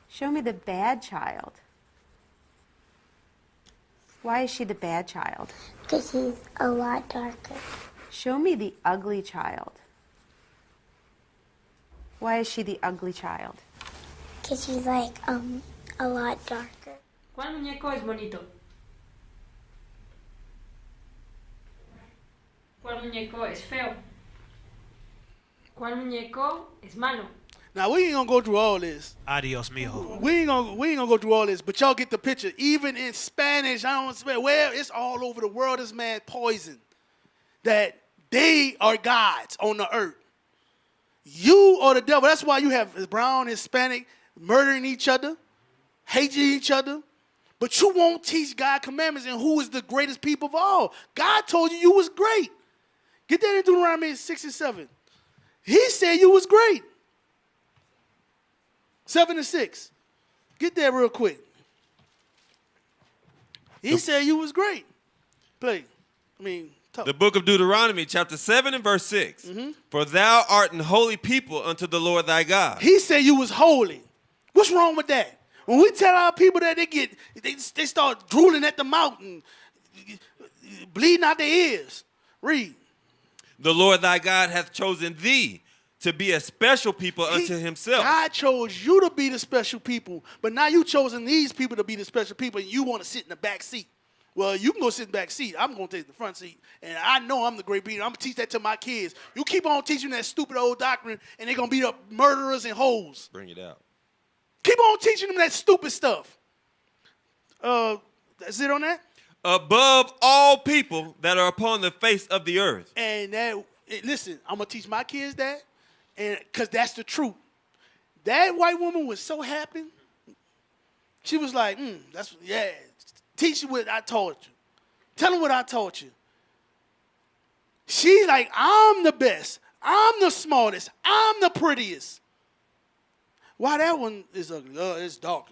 Show me the bad child. Why is she the bad child? Because she's a lot darker. Show me the ugly child. Why is she the ugly child? Because she's like, a lot darker. ¿Cuál muñeco es bonito? ¿Cuál muñeco es feo? ¿Cuál muñeco es malo? Now we ain't gonna go through all this. Adios, mijo. We ain't gonna go through all this, but y'all get the picture. Even in Spanish, I don't swear where it's all over the world. This man poison that they are gods on the earth. You are the devil. That's why you have brown, Hispanic murdering each other, hating each other. But you won't teach God commandments and who is the greatest people of all. God told you was great. Get that in Deuteronomy 6 and 7. He said you was great. 7 and 6. Get that real quick. He said you was great. Play. Talk. The book of Deuteronomy, chapter 7 and verse 6. Mm-hmm. For thou art an holy people unto the Lord thy God. He said you was holy. What's wrong with that? When we tell our people that they start drooling at the mouth and bleeding out their ears. Read. The Lord thy God hath chosen thee to be a special people unto himself. God chose you to be the special people, but now you chosen these people to be the special people and you want to sit in the back seat. Well, you can go sit in the back seat. I'm going to take the front seat. And I know I'm the great leader. I'm going to teach that to my kids. You keep on teaching that stupid old doctrine and they're going to be the murderers and hoes. Bring it out. Keep on teaching them that stupid stuff. That's it on that? Above all people that are upon the face of the earth. And listen, I'm going to teach my kids that, and because that's the truth. That white woman was so happy. She was like, teach you what I taught you. Tell them what I taught you. She's like, I'm the best. I'm the smartest. I'm the prettiest. Why that one is ugly? It's dark.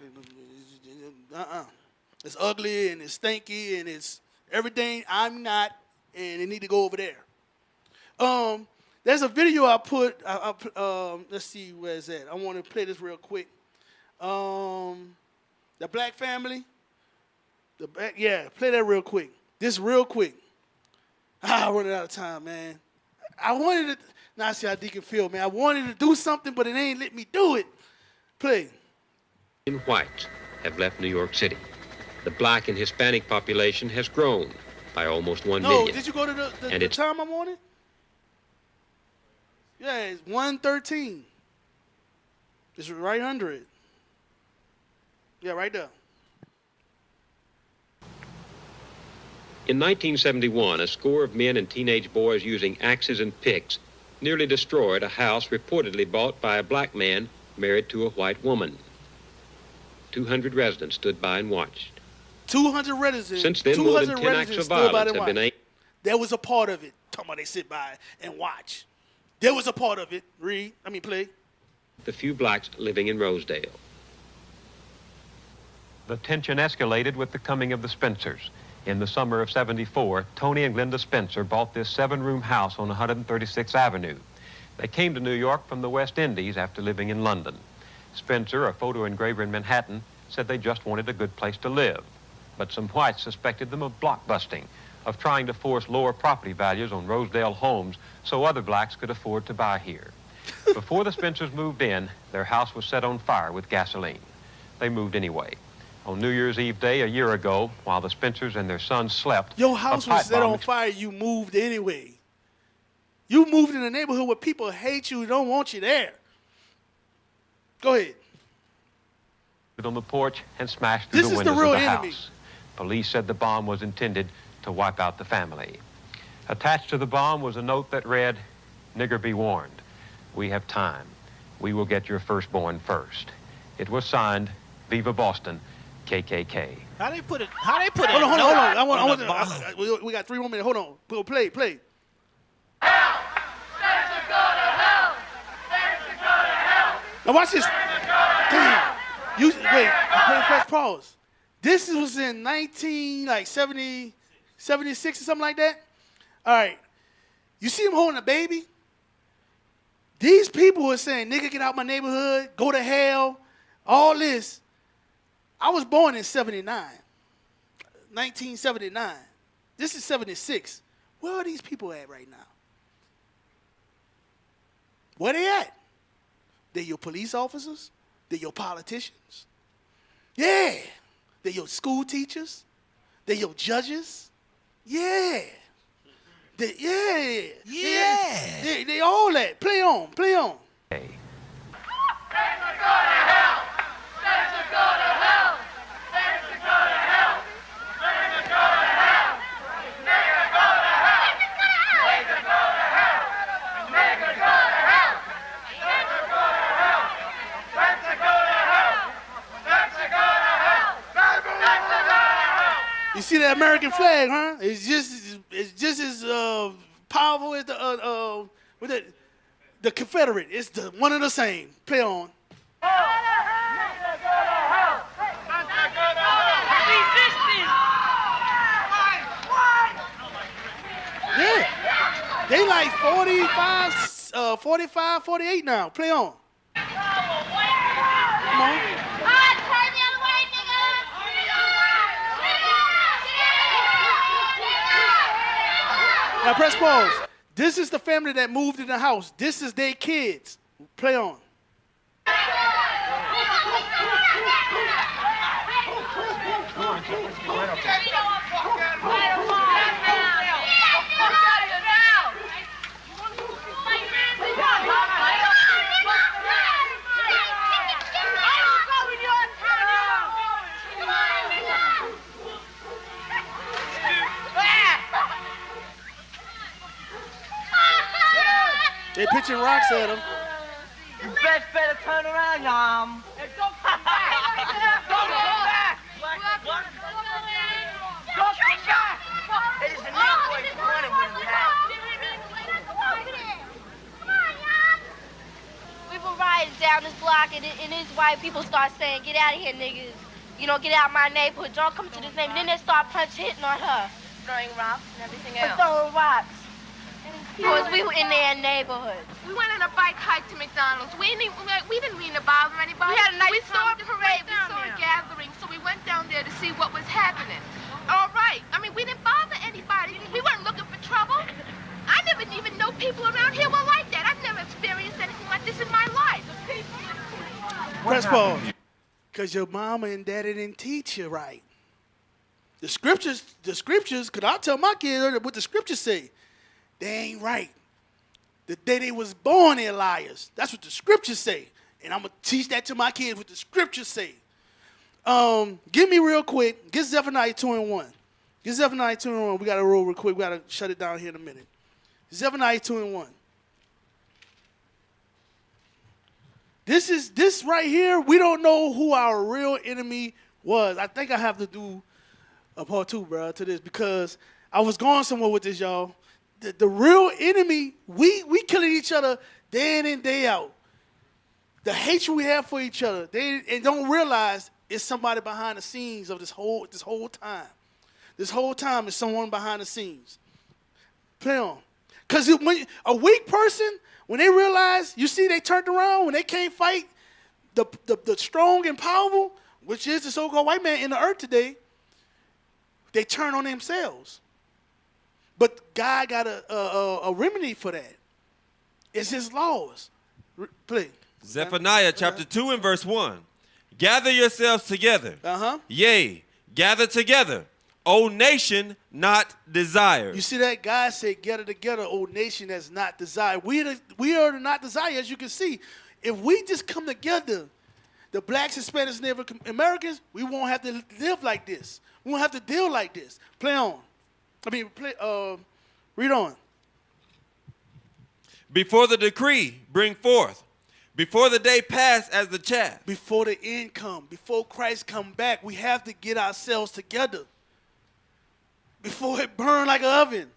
It's ugly and it's stinky and it's everything I'm not, and it need to go over there. There's a video I put. Let's see, where is that? I want to play this real quick. The black family. Play that real quick. This real quick. I'm running out of time, man. I wanted to. Now I see how Deacon feel, man. I wanted to do something, but it ain't let me do it. Play. In white, have left New York City. The black and Hispanic population has grown by almost 1 No, million. did you go to the time I'm on it? Yeah, it's 113. It's right under it. Yeah, right there. In 1971, a score of men and teenage boys using axes and picks nearly destroyed a house reportedly bought by a black man married to a white woman. 200 residents stood by and watched. 200 residents. Since then, more than 10 acts of violence have been aimed. There was a part of it. Talking about they sit by and watch. There was a part of it. Play. The few blacks living in Rosedale. The tension escalated with the coming of the Spencers. In the summer of '74, Tony and Glenda Spencer bought this 7-room house on 136th Avenue. They came to New York from the West Indies after living in London. Spencer, a photo engraver in Manhattan, said they just wanted a good place to live. But some whites suspected them of blockbusting, of trying to force lower property values on Rosedale homes so other blacks could afford to buy here. Before the Spencers moved in, their house was set on fire with gasoline. They moved anyway. On New Year's Eve day a year ago, while the Spencers and their son slept, your house was set on fire. You moved anyway. You moved in a neighborhood where people hate you and don't want you there. Go ahead. On the porch and smashed through the windows of the house. Police said the bomb was intended to wipe out the family. Attached to the bomb was a note that read, "Nigger, be warned. We have time. We will get your firstborn first." It was signed, "Viva Boston, KKK." How they put it? Hold on. We got 3 more minutes. Hold on. Play. Now watch this. Damn. Press pause. This was in 76 or something like that. All right. You see him holding a baby? These people were saying, "Nigga, get out my neighborhood, go to hell," all this. I was born in 1979. This is 76. Where are these people at right now? Where they at? They're your police officers. They're your politicians. Yeah. They're your school teachers. They're your judges. Yeah. They all that. Play on. Hey. You see that American flag, huh? It's just as powerful as the Confederate. It's the one and the same. Play on. Yeah. They like 45, 48 now. Play on. Come on. Now press pause. This is the family that moved in the house. This is their kids. Play on. They pitching rocks at him. You best better turn around, y'all. Don't come back! Don't come back! Don't come back! It is a neighborhood corner when we have. We were riding down this block, and these white people start saying, "Get out of here, niggas. You know, get out of my neighborhood. Don't come to this neighborhood." And then they start hitting on her. Throwing rocks and everything else. Throwing rocks. Because we were in their neighborhood. We went on a bike hike to McDonald's. We didn't mean to bother anybody. We had a nice saw a parade, we saw a gathering, so we went down there to see what was happening. All right. I mean, we didn't bother anybody. We weren't looking for trouble. I never even know people around here were like that. I've never experienced anything like this in my life. Press pause. Because your mama and daddy didn't teach you right. The scriptures, because I tell my kids what the scriptures say. They ain't right. The day they was born, they're liars. That's what the scriptures say. And I'm going to teach that to my kids what the scriptures say. Give me real quick. Get Zephaniah 2:1. Get Zephaniah 2:1. We got to roll real quick. We got to shut it down here in a minute. Zephaniah 2:1. This right here, we don't know who our real enemy was. I think I have to do a part 2, bro, to this because I was going somewhere with this, y'all. The real enemy, we killing each other day in and day out. The hatred we have for each other, and don't realize it's somebody behind the scenes of this whole time. This whole time is someone behind the scenes. Play on. Because when a weak person, when they realize, you see they turned around, when they can't fight the strong and powerful, which is the so-called white man in the earth today, they turn on themselves. But God got a remedy for that. It's his laws. Play. Zephaniah chapter 2 and verse 1. Gather yourselves together. Yea, gather together. O nation not desired. You see that? God said, gather together, O nation that's not desired. We are the not desired, as you can see. If we just come together, the blacks, Hispanics, Native Americans, we won't have to live like this. We won't have to deal like this. Play on. Read on. Before the decree bring forth, before the day pass as the chaff. Before the end come, before Christ come back, we have to get ourselves together. Before it burn like an oven.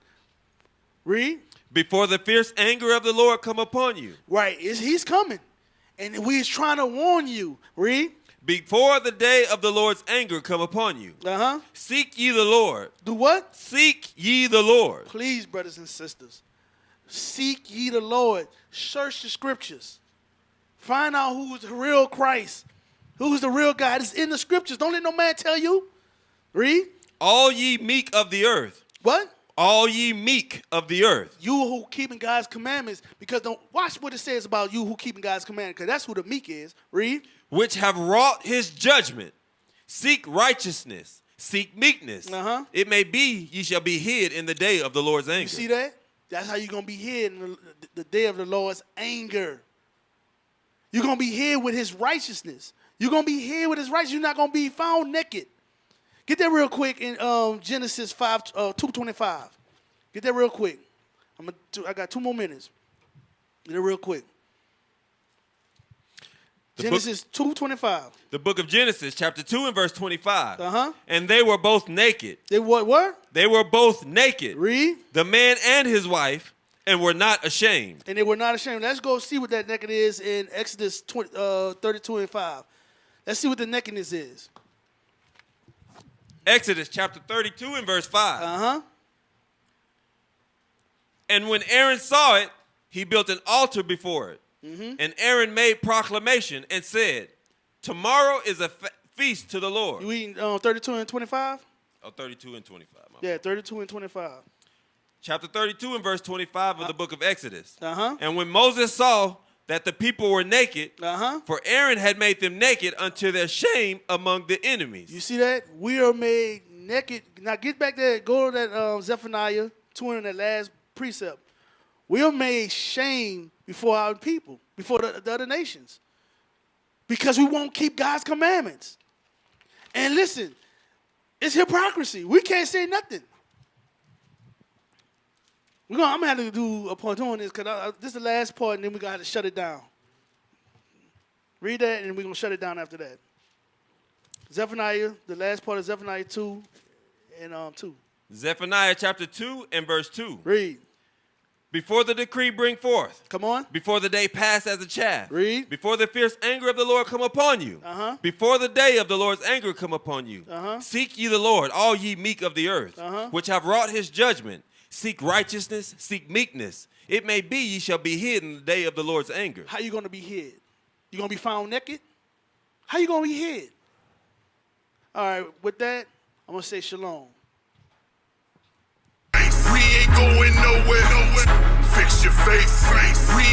Read. Before the fierce anger of the Lord come upon you. Right, he's coming. And we is trying to warn you. Read. Before the day of the Lord's anger come upon you. Seek ye the Lord. Do what? Seek ye the Lord. Please, brothers and sisters. Seek ye the Lord. Search the scriptures. Find out who's the real Christ. Who's the real God. It's in the scriptures. Don't let no man tell you. Read. All ye meek of the earth. What? All ye meek of the earth. You who keeping God's commandments. Because don't watch what it says about you who keeping God's commandments. Because that's who the meek is. Read. Which have wrought his judgment. Seek righteousness. Seek meekness. It may be ye shall be hid in the day of the Lord's anger. You see that? That's how you're going to be hid in the day of the Lord's anger. You're going to be hid with his righteousness. You're going to be hid with his righteousness. You're not going to be found naked. Get that real quick in Genesis 2:25. Get that real quick. I got 2 more minutes. Get it real quick. Genesis 2:25. The book of Genesis, chapter 2 and verse 25. And they were both naked. They what? They were both naked. Read. The man and his wife, and were not ashamed. And they were not ashamed. Let's go see what that naked is in Exodus 32 and 5. Let's see what the nakedness is. Exodus chapter 32 and verse 5. And when Aaron saw it, he built an altar before it. And Aaron made proclamation and said, tomorrow is a feast to the Lord. You eating 32 and 25? Oh, 32 and 25. Yeah, 32 and 25. Chapter 32 and verse 25 of the book of Exodus. And when Moses saw that the people were naked, for Aaron had made them naked unto their shame among the enemies. You see that? We are made naked. Now get back there. Go to that Zephaniah 2 in that last precept. We are made shame before our people, before the other nations. Because we won't keep God's commandments. And listen, it's hypocrisy. We can't say nothing. I'm going to have to do a part on this because this is the last part and then we're going to have to shut it down. Read that and we're going to shut it down after that. Zephaniah, the last part of Zephaniah 2 and 2. Zephaniah chapter 2 and verse 2. Read. Before the decree bring forth. Come on. Before the day pass as a chaff. Read. Before the fierce anger of the Lord come upon you. Before the day of the Lord's anger come upon you. Seek ye the Lord, all ye meek of the earth, which have wrought his judgment. Seek righteousness, seek meekness. It may be ye shall be hid in the day of the Lord's anger. How you going to be hid? You going to be found naked? How you going to be hid? All right, with that, I'm going to say shalom. We ain't going nowhere. Fix your face. We